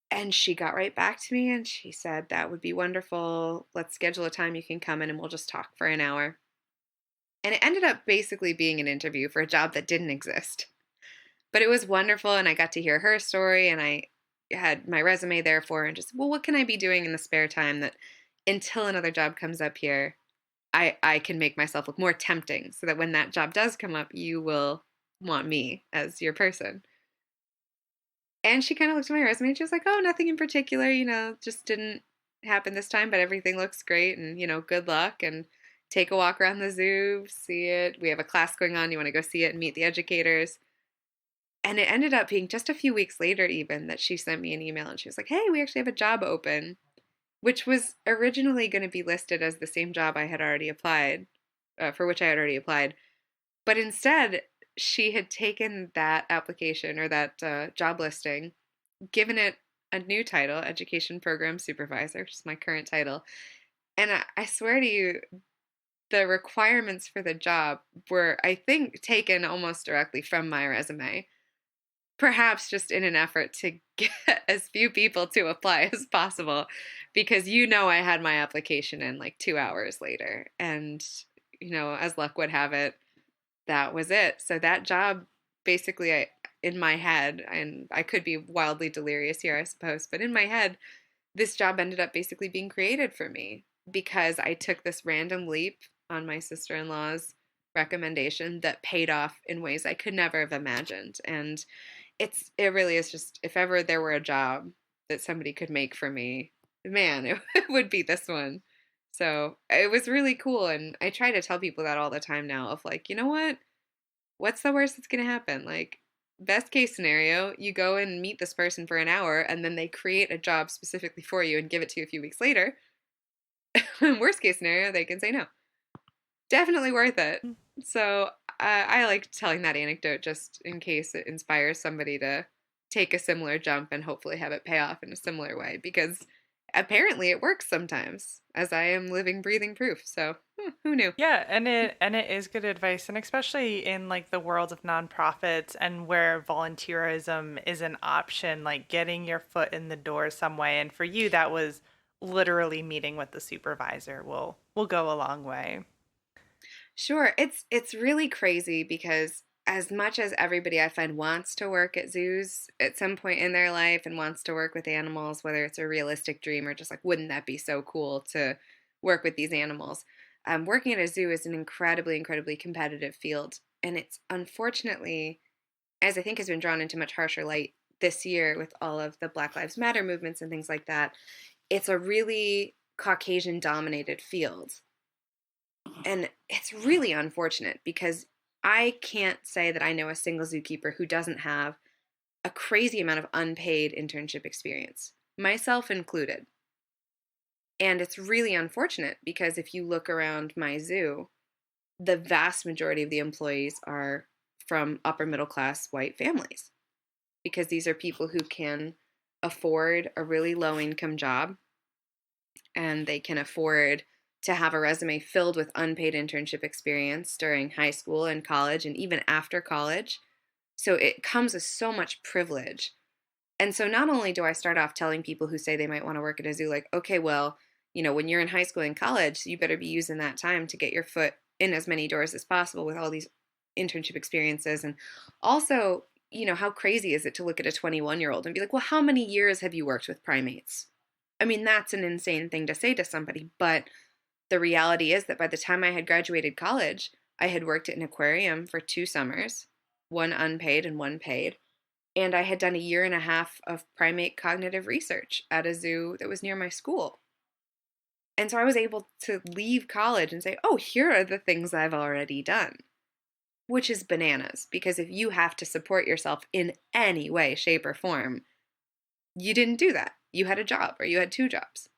And she got right back to me and she said, that would be wonderful. Let's schedule a time you can come in and we'll just talk for an hour. And it ended up basically being an interview for a job that didn't exist. But it was wonderful, and I got to hear her story, and I had my resume there for her, and just, well, what can I be doing in the spare time that until another job comes up here, I can make myself look more tempting so that when that job does come up, you will want me as your person. And she kind of looked at my resume and she was like, oh, nothing in particular, just didn't happen this time, but everything looks great and, good luck and take a walk around the zoo, see it. We have a class going on. You want to go see it and meet the educators. And it ended up being just a few weeks later even that she sent me an email and she was like, hey, we actually have a job open, which was originally going to be listed as the same job I had already applied, for which I had already applied. But instead, she had taken that application or that job listing, given it a new title, Education Programs Supervisor, which is my current title. And I swear to you, the requirements for the job were, I think, taken almost directly from my resume. Perhaps just in an effort to get as few people to apply as possible, because I had my application in like 2 hours later. And, as luck would have it, that was it. So that job basically, in my head, and I could be wildly delirious here, I suppose, but in my head, this job ended up basically being created for me because I took this random leap on my sister-in-law's recommendation that paid off in ways I could never have imagined. And it really is just, if ever there were a job that somebody could make for me, man, it would be this one. So it was really cool. And I try to tell people that all the time now of like, you know what? What's the worst that's going to happen? Like, best case scenario, you go and meet this person for an hour and then they create a job specifically for you and give it to you a few weeks later. Worst case scenario, they can say no. Definitely worth it. So I like telling that anecdote just in case it inspires somebody to take a similar jump and hopefully have it pay off in a similar way, because apparently it works sometimes, as I am living, breathing proof. So who knew? Yeah, and it is good advice, and especially in like the world of nonprofits and where volunteerism is an option, like getting your foot in the door some way. And for you, that was literally meeting with the supervisor will go a long way. Sure, it's really crazy because as much as everybody I find wants to work at zoos at some point in their life and wants to work with animals, whether it's a realistic dream or just like, wouldn't that be so cool to work with these animals? Working at a zoo is an incredibly, incredibly competitive field. And it's unfortunately, as I think has been drawn into much harsher light this year with all of the Black Lives Matter movements and things like that, it's a really Caucasian dominated field. And it's really unfortunate because I can't say that I know a single zookeeper who doesn't have a crazy amount of unpaid internship experience, myself included. And it's really unfortunate because if you look around my zoo, the vast majority of the employees are from upper middle class white families, because these are people who can afford a really low income job and they can afford to have a resume filled with unpaid internship experience during high school and college and even after college. So it comes with so much privilege. And so not only do I start off telling people who say they might want to work at a zoo, like, okay, well, when you're in high school and college, you better be using that time to get your foot in as many doors as possible with all these internship experiences. And also, how crazy is it to look at a 21-year-old and be like, well, how many years have you worked with primates? I mean, that's an insane thing to say to somebody, but the reality is that by the time I had graduated college, I had worked at an aquarium for 2 summers, one unpaid and one paid. And I had done a year and a half of primate cognitive research at a zoo that was near my school. And so I was able to leave college and say, oh, here are the things I've already done, which is bananas. Because if you have to support yourself in any way, shape, or form, you didn't do that. You had a job or you had 2 jobs.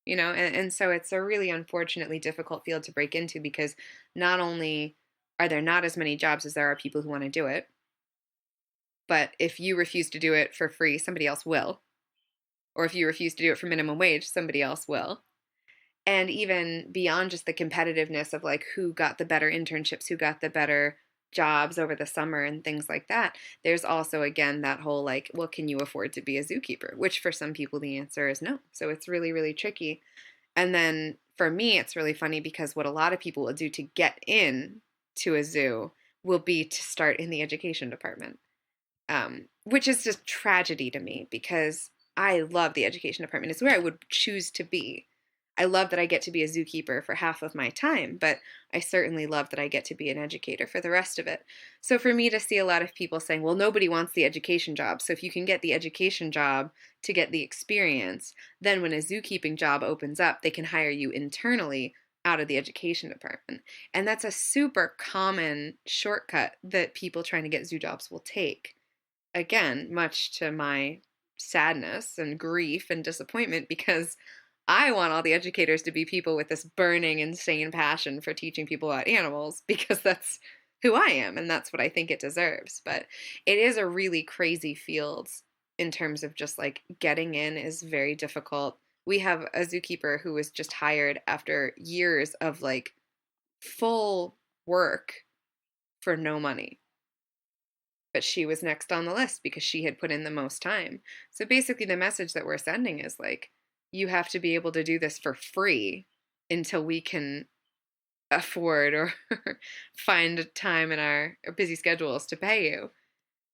And so it's a really unfortunately difficult field to break into because not only are there not as many jobs as there are people who want to do it, but if you refuse to do it for free, somebody else will. Or if you refuse to do it for minimum wage, somebody else will. And even beyond just the competitiveness of like who got the better internships, who got the better jobs over the summer and things like that, there's also, again, that whole like, well, can you afford to be a zookeeper? Which for some people the answer is no. So it's really, really tricky. And then for me, it's really funny because what a lot of people will do to get in to a zoo will be to start in the education department, which is just tragedy to me because I love the education department. It's where I would choose to be. I love that I get to be a zookeeper for half of my time, but I certainly love that I get to be an educator for the rest of it. So for me to see a lot of people saying, well, nobody wants the education job. So if you can get the education job to get the experience, then when a zookeeping job opens up, they can hire you internally out of the education department. And that's a super common shortcut that people trying to get zoo jobs will take. Again, much to my sadness and grief and disappointment because I want all the educators to be people with this burning, insane passion for teaching people about animals because that's who I am and that's what I think it deserves. But it is a really crazy field in terms of just like getting in is very difficult. We have a zookeeper who was just hired after years of like full work for no money. But she was next on the list because she had put in the most time. So basically, the message that we're sending is like, you have to be able to do this for free until we can afford or find time in our busy schedules to pay you.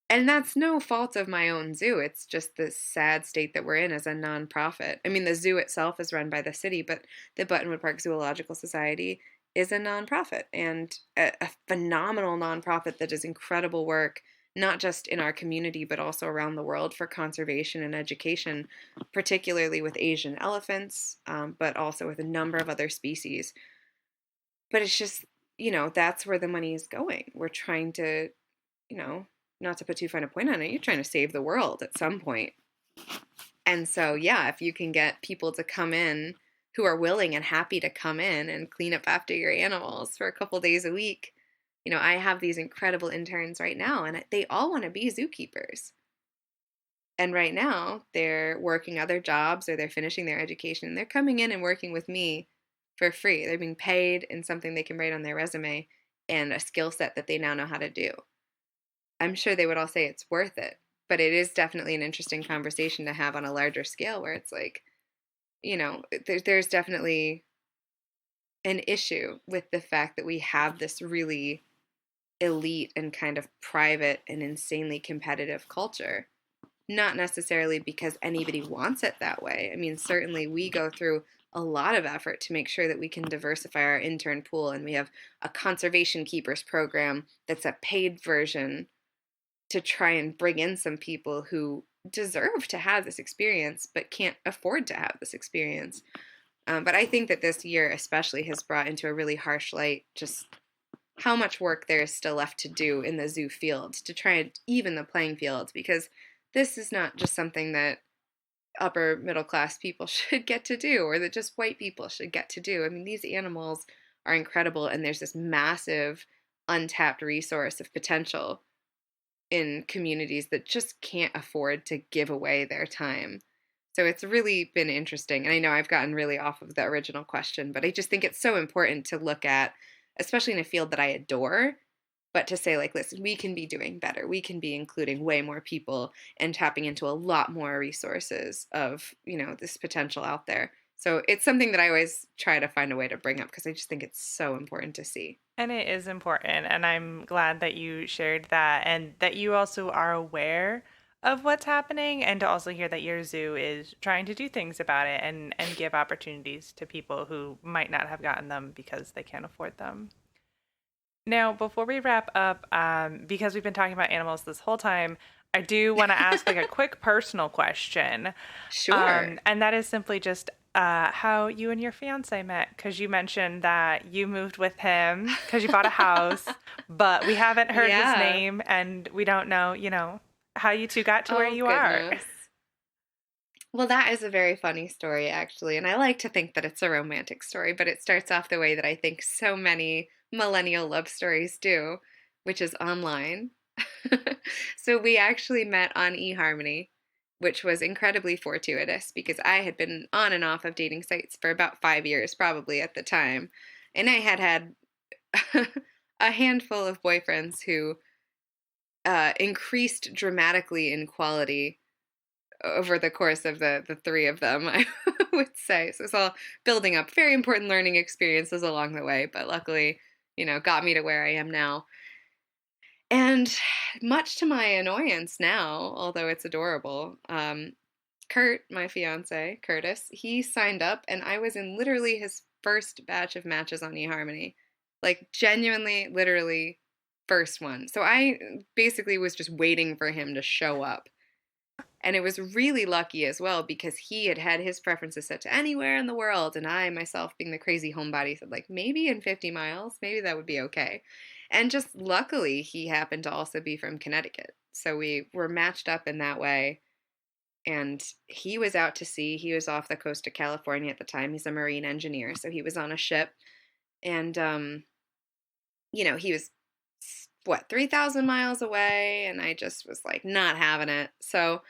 And that's no fault of my own zoo. It's just the sad state that we're in as a nonprofit. I mean, the zoo itself is run by the city, but the Buttonwood Park Zoological Society is a nonprofit and a phenomenal nonprofit that does incredible work, not just in our community, but also around the world for conservation and education, particularly with Asian elephants, but also with a number of other species. But it's just, that's where the money is going. We're trying to, not to put too fine a point on it, you're trying to save the world at some point. And so, yeah, if you can get people to come in who are willing and happy to come in and clean up after your animals for a couple days a week. I have these incredible interns right now, and they all want to be zookeepers. And right now, they're working other jobs or they're finishing their education. They're coming in and working with me for free. They're being paid in something they can write on their resume and a skill set that they now know how to do. I'm sure they would all say it's worth it, but it is definitely an interesting conversation to have on a larger scale where it's like, there's definitely an issue with the fact that we have this really elite and kind of private and insanely competitive culture. Not necessarily because anybody wants it that way. I mean, certainly we go through a lot of effort to make sure that we can diversify our intern pool, and we have a conservation keepers program that's a paid version to try and bring in some people who deserve to have this experience but can't afford to have this experience. But I think that this year especially has brought into a really harsh light just how much work there is still left to do in the zoo field to try and even the playing field, because this is not just something that upper middle class people should get to do or that just white people should get to do. I mean, these animals are incredible, and there's this massive untapped resource of potential in communities that just can't afford to give away their time. So it's really been interesting. And I know I've gotten really off of the original question, but I just think it's so important to look at, especially in a field that I adore, but to say, like, listen, we can be doing better. We can be including way more people and tapping into a lot more resources of, this potential out there. So it's something that I always try to find a way to bring up because I just think it's so important to see. And it is important, and I'm glad that you shared that and that you also are aware of what's happening, and to also hear that your zoo is trying to do things about it and give opportunities to people who might not have gotten them because they can't afford them. Now, before we wrap up, because we've been talking about animals this whole time, I do want to ask like a quick personal question. Sure. And that is simply just how you and your fiance met. Because you mentioned that you moved with him because you bought a house, but we haven't heard his Yeah. name and we don't know, how you two got to where Oh, you are. goodness. Well, that is a very funny story, actually. And I like to think that it's a romantic story, but it starts off the way that I think so many millennial love stories do, which is online. So we actually met on eHarmony, which was incredibly fortuitous because I had been on and off of dating sites for about 5 years, probably at the time. And I had had a handful of boyfriends who increased dramatically in quality over the course of the three of them, I would say. So it's all building up very important learning experiences along the way, but luckily, got me to where I am now. And much to my annoyance now, although it's adorable, Kurt, my fiance, Curtis, he signed up and I was in literally his first batch of matches on eHarmony. Like genuinely, literally first one. So I basically was just waiting for him to show up. And it was really lucky as well because he had had his preferences set to anywhere in the world. And I, myself, being the crazy homebody, said, like, maybe in 50 miles, maybe that would be okay. And just luckily, he happened to also be from Connecticut. So we were matched up in that way. And he was out to sea. He was off the coast of California at the time. He's a marine engineer. So he was on a ship. And, he was, what, 3,000 miles away. And I just was like, not having it. So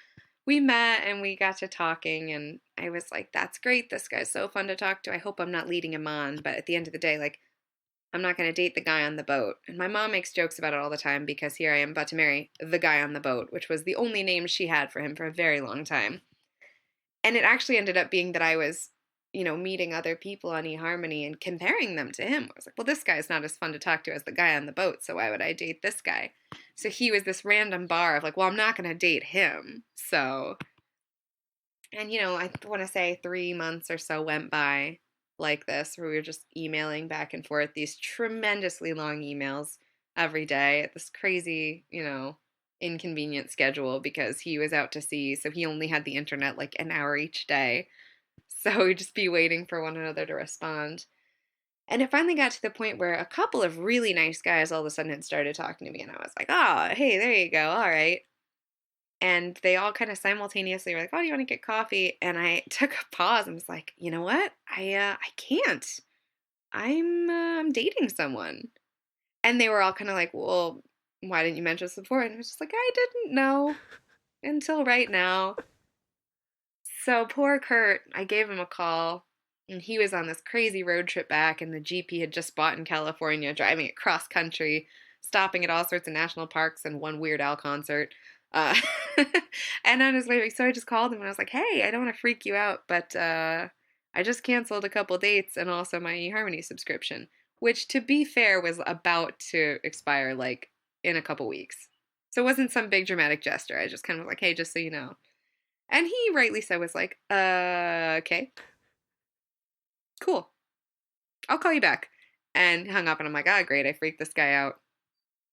we met and we got to talking, and I was like, that's great. This guy's so fun to talk to. I hope I'm not leading him on. But at the end of the day, like, I'm not going to date the guy on the boat. And my mom makes jokes about it all the time because here I am about to marry the guy on the boat, which was the only name she had for him for a very long time. And it actually ended up being that I was, meeting other people on eHarmony and comparing them to him. I was like, well, this guy's not as fun to talk to as the guy on the boat, so why would I date this guy? So he was this random bar of like, well, I'm not going to date him. So, and I want to say 3 months or so went by like this, where we were just emailing back and forth these tremendously long emails every day at this crazy, inconvenient schedule because he was out to sea, so he only had the internet like an hour each day. So we'd just be waiting for one another to respond. And it finally got to the point where a couple of really nice guys all of a sudden had started talking to me, and I was like, oh, hey, there you go, all right. And they all kind of simultaneously were like, oh, do you want to get coffee? And I took a pause and was like, you know what? I can't. I'm dating someone. And they were all kind of like, well, why didn't you mention this before? And I was just like, I didn't know until right now. So poor Kurt, I gave him a call, and he was on this crazy road trip back, and the Jeep he had just bought in California, driving it cross country, stopping at all sorts of national parks and one Weird Al concert. Uh, and on his way back, so I just called him and I was like, hey, I don't want to freak you out, but I just canceled a couple dates and also my eHarmony subscription, which, to be fair, was about to expire like in a couple weeks. So it wasn't some big dramatic gesture. I just kind of was like, hey, just so you know. And he rightly so was like, okay, cool. I'll call you back. And hung up, and I'm like, ah, great, I freaked this guy out.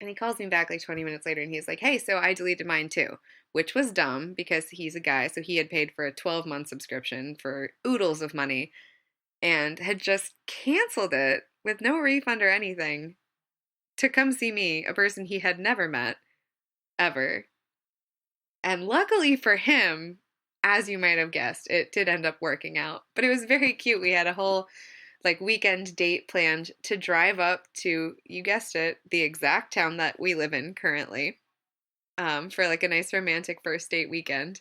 And he calls me back like 20 minutes later, and he's like, hey, so I deleted mine too, which was dumb because he's a guy, so he had paid for a 12-month subscription for oodles of money and had just canceled it with no refund or anything to come see me, a person he had never met, ever. And luckily for him, as you might have guessed, it did end up working out. But it was very cute. We had a whole like weekend date planned to drive up to, you guessed it, the exact town that we live in currently, for like a nice romantic first date weekend.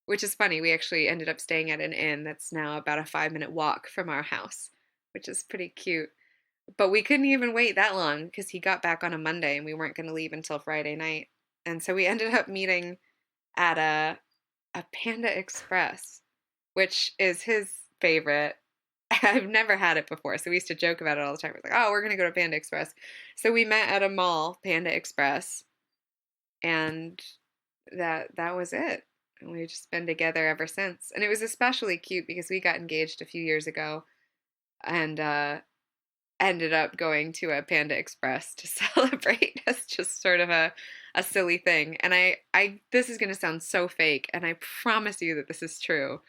Which is funny. We actually ended up staying at an inn that's now about a 5-minute walk from our house, which is pretty cute. But we couldn't even wait that long because he got back on a Monday and we weren't going to leave until Friday night. And so we ended up meeting at a Panda Express, which is his favorite. I've never had it before, so we used to joke about it all the time. We're like, oh, we're gonna go to Panda Express. So we met at a mall, Panda Express, and that was it. And we've just been together ever since. And it was especially cute because we got engaged a few years ago and ended up going to a Panda Express to celebrate as just sort of a silly thing. And I this is gonna sound so fake, and I promise you that this is true,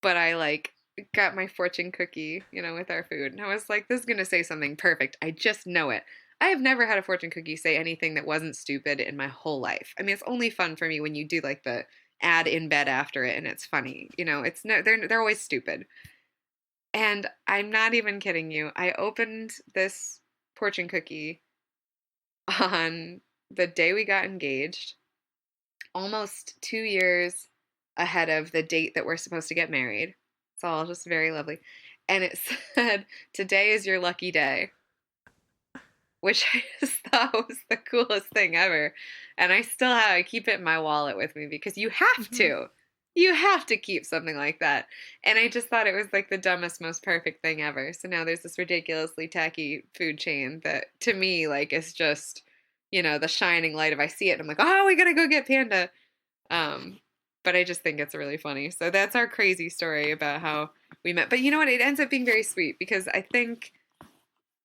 but I like got my fortune cookie, with our food. And I was like, this is going to say something perfect. I just know it. I have never had a fortune cookie say anything that wasn't stupid in my whole life. I mean, it's only fun for me when you do like the ad in bed after it and it's funny. It's no they're always stupid. And I'm not even kidding you. I opened this fortune cookie on the day we got engaged, almost 2 years ahead of the date that we're supposed to get married. It's all just very lovely. And it said, today is your lucky day, which I just thought was the coolest thing ever. And I keep it in my wallet with me because you have to. You have to keep something like that. And I just thought it was like the dumbest, most perfect thing ever. So now there's this ridiculously tacky food chain that to me, like, is just, the shining light of I see it and I'm like, oh, we gotta go get Panda. But I just think it's really funny. So that's our crazy story about how we met. But you know what? It ends up being very sweet because I think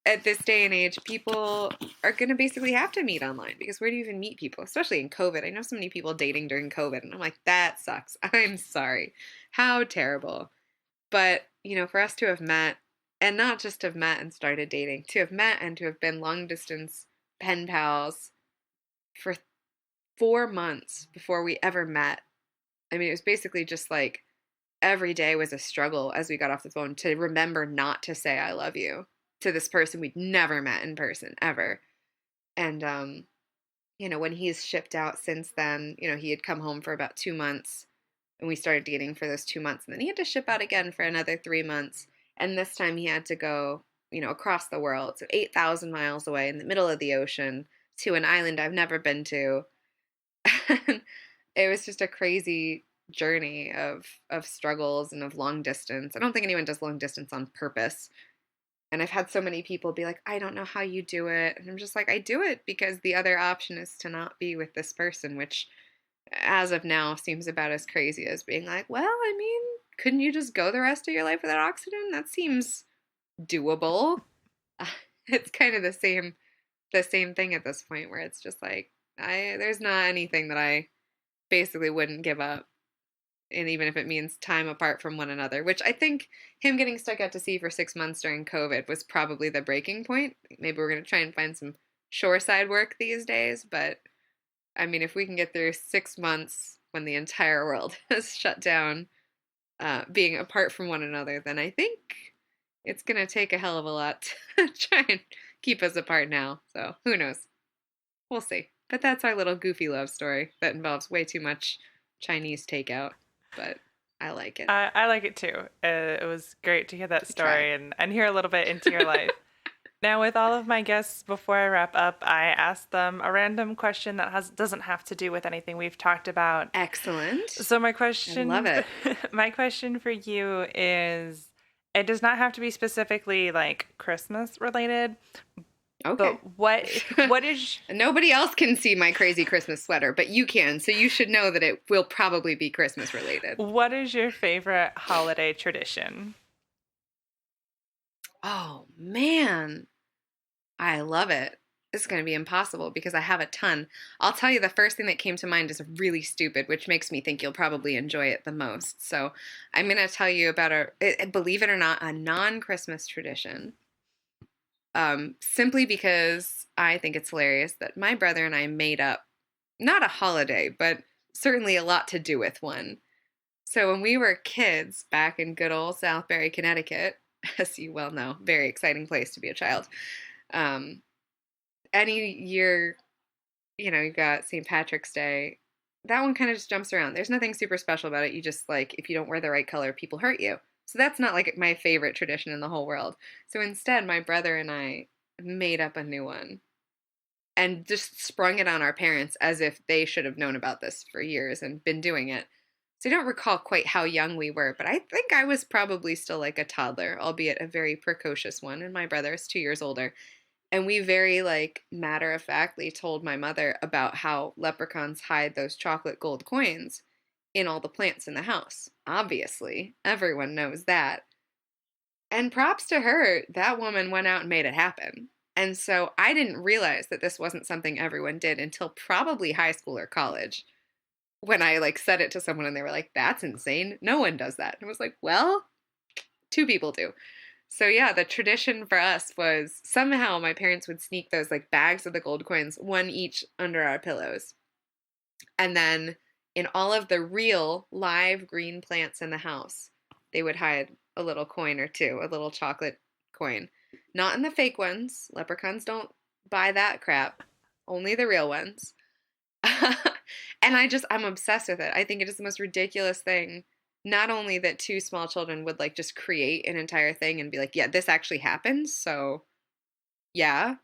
at this day and age, people are going to basically have to meet online because where do you even meet people? Especially in COVID. I know so many people dating during COVID and I'm like, that sucks. I'm sorry. How terrible. But, for us to have met and not just to have met and started dating, to have met and to have been long distance pen pals for 4 months before we ever met. I mean, it was basically just like every day was a struggle as we got off the phone to remember not to say I love you to this person we'd never met in person ever. And when he's shipped out since then, he had come home for about 2 months and we started dating for those 2 months and then he had to ship out again for another 3 months. And this time he had to go, across the world, so 8,000 miles away in the middle of the ocean to an island I've never been to. It was just a crazy journey of struggles and of long distance. I don't think anyone does long distance on purpose. And I've had so many people be like, I don't know how you do it. And I'm just like, I do it because the other option is to not be with this person, which as of now seems about as crazy as being like, well, I mean, couldn't you just go the rest of your life without oxygen? That seems doable. It's kind of the same thing at this point where it's just like, there's not anything that I basically wouldn't give up. And even if it means time apart from one another, which I think him getting stuck out to sea for 6 months during COVID was probably the breaking point. Maybe we're going to try and find some shoreside work these days. But I mean, if we can get through 6 months when the entire world has shut down, being apart from one another, then I think it's going to take a hell of a lot to try and keep us apart now. So who knows? We'll see. But that's our little goofy love story that involves way too much Chinese takeout. But I like it. I like it too. It was great to hear that story and hear a little bit into your life. Now, with all of my guests, before I wrap up, I ask them a random question that doesn't have to do with anything we've talked about. Excellent. So my question, I love it. My question for you is, it does not have to be specifically like Christmas related. Okay. But what is... Nobody else can see my crazy Christmas sweater, but you can, so you should know that it will probably be Christmas related. What is your favorite holiday tradition? Oh, man. I love it. This is going to be impossible because I have a ton. I'll tell you the first thing that came to mind is really stupid, which makes me think you'll probably enjoy it the most. So I'm going to tell you about believe it or not, a non-Christmas tradition. Simply because I think it's hilarious that my brother and I made up, not a holiday, but certainly a lot to do with one. So when we were kids back in good old Southbury, Connecticut, as you well know, very exciting place to be a child. Any year, you've got St. Patrick's Day, that one kind of just jumps around. There's nothing super special about it. You just like, if you don't wear the right color, people hurt you. So that's not like my favorite tradition in the whole world. So instead, my brother and I made up a new one and just sprung it on our parents as if they should have known about this for years and been doing it. So I don't recall quite how young we were, but I think I was probably still like a toddler, albeit a very precocious one. And my brother is 2 years older. And we very like matter of factly told my mother about how leprechauns hide those chocolate gold coins in all the plants in the house. Obviously, everyone knows that. And props to her, that woman went out and made it happen. And so I didn't realize that this wasn't something everyone did until probably high school or college. When I like said it to someone and they were like, "That's insane. No one does that." And I was like, "Well, two people do." So yeah, the tradition for us was somehow my parents would sneak those like bags of the gold coins, one each under our pillows. And then in all of the real live green plants in the house, they would hide a little coin or two, a little chocolate coin. Not in the fake ones. Leprechauns don't buy that crap. Only the real ones. And I'm obsessed with it. I think it is the most ridiculous thing. Not only that two small children would like just create an entire thing and be like, yeah, this actually happens. So yeah.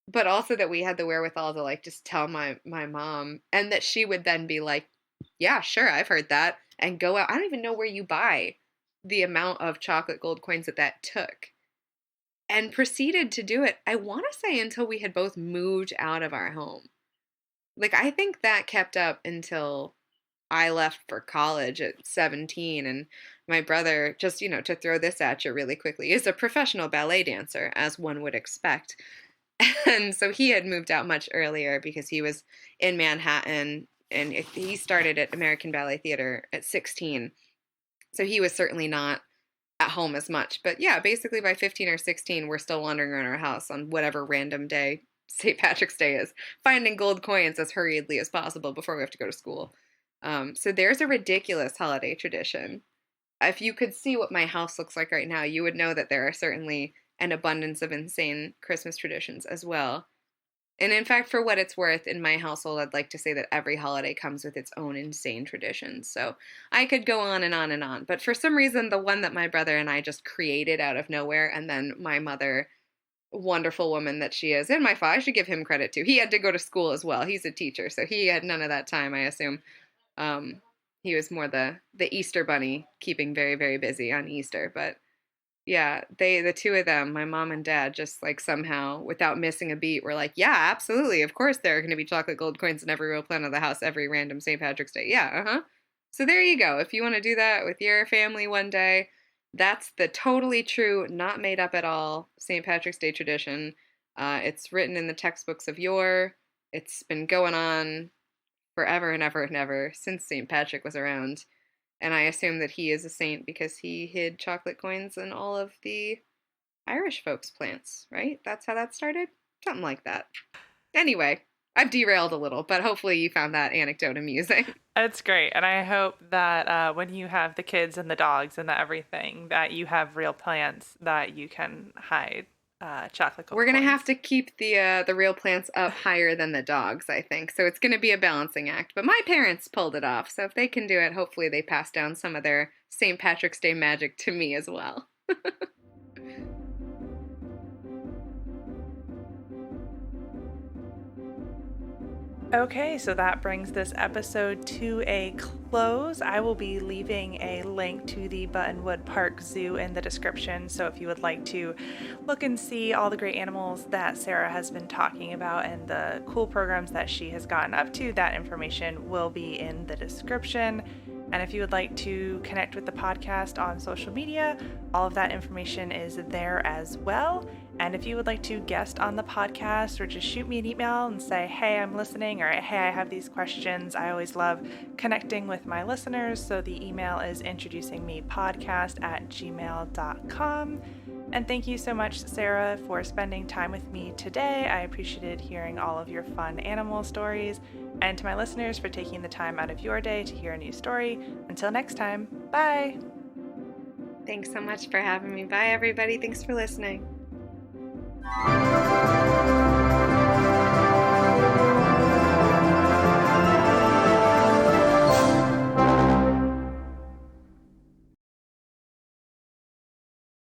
But also that we had the wherewithal to like just tell my mom, and that she would then be like, yeah, sure, I've heard that, and go out. I don't even know where you buy the amount of chocolate gold coins that took. And proceeded to do it, I want to say until we had both moved out of our home. Like, I think that kept up until I left for college at 17. And my brother, just, to throw this at you really quickly, is a professional ballet dancer, as one would expect. And so he had moved out much earlier because he was in Manhattan, and he started at American Ballet Theater at 16. So he was certainly not at home as much. But yeah, basically by 15 or 16, we're still wandering around our house on whatever random day St. Patrick's Day is, finding gold coins as hurriedly as possible before we have to go to school. So there's a ridiculous holiday tradition. If you could see what my house looks like right now, you would know that there are certainly an abundance of insane Christmas traditions as well. And in fact, for what it's worth, in my household, I'd like to say that every holiday comes with its own insane traditions. So I could go on and on and on. But for some reason, the one that my brother and I just created out of nowhere, and then my mother, wonderful woman that she is, and my father, I should give him credit too. He had to go to school as well. He's a teacher, so he had none of that time, I assume. He was more the Easter bunny, keeping very, very busy on Easter. But yeah, the two of them, my mom and dad, just like somehow, without missing a beat, were like, yeah, absolutely. Of course there are going to be chocolate gold coins in every real plant of the house every random St. Patrick's Day. Yeah, uh-huh. So there you go. If you want to do that with your family one day, that's the totally true, not made up at all St. Patrick's Day tradition. It's written in the textbooks of yore. It's been going on forever and ever and ever since St. Patrick was around. And I assume that he is a saint because he hid chocolate coins in all of the Irish folks' plants, right? That's how that started? Something like that. Anyway, I've derailed a little, but hopefully you found that anecdote amusing. It's great. And I hope that when you have the kids and the dogs and the everything, that you have real plants that you can hide chocolate gold We're going to coins. have to keep the real plants up higher than the dogs, I think. So it's going to be a balancing act. But my parents pulled it off. So if they can do it, hopefully they pass down some of their St. Patrick's Day magic to me as well. Okay, so that brings this episode to a close. I will be leaving a link to the Buttonwood Park Zoo in the description, so if you would like to look and see all the great animals that Sara has been talking about and the cool programs that she has gotten up to, that information will be in the description. And if you would like to connect with the podcast on social media, all of that information is there as well. And if you would like to guest on the podcast or just shoot me an email and say, hey, I'm listening, or hey, I have these questions, I always love connecting with my listeners. So the email is introducingmepodcast@gmail.com. And thank you so much, Sara, for spending time with me today. I appreciated hearing all of your fun animal stories. And to my listeners, for taking the time out of your day to hear a new story. Until next time, bye! Thanks so much for having me. Bye, everybody. Thanks for listening.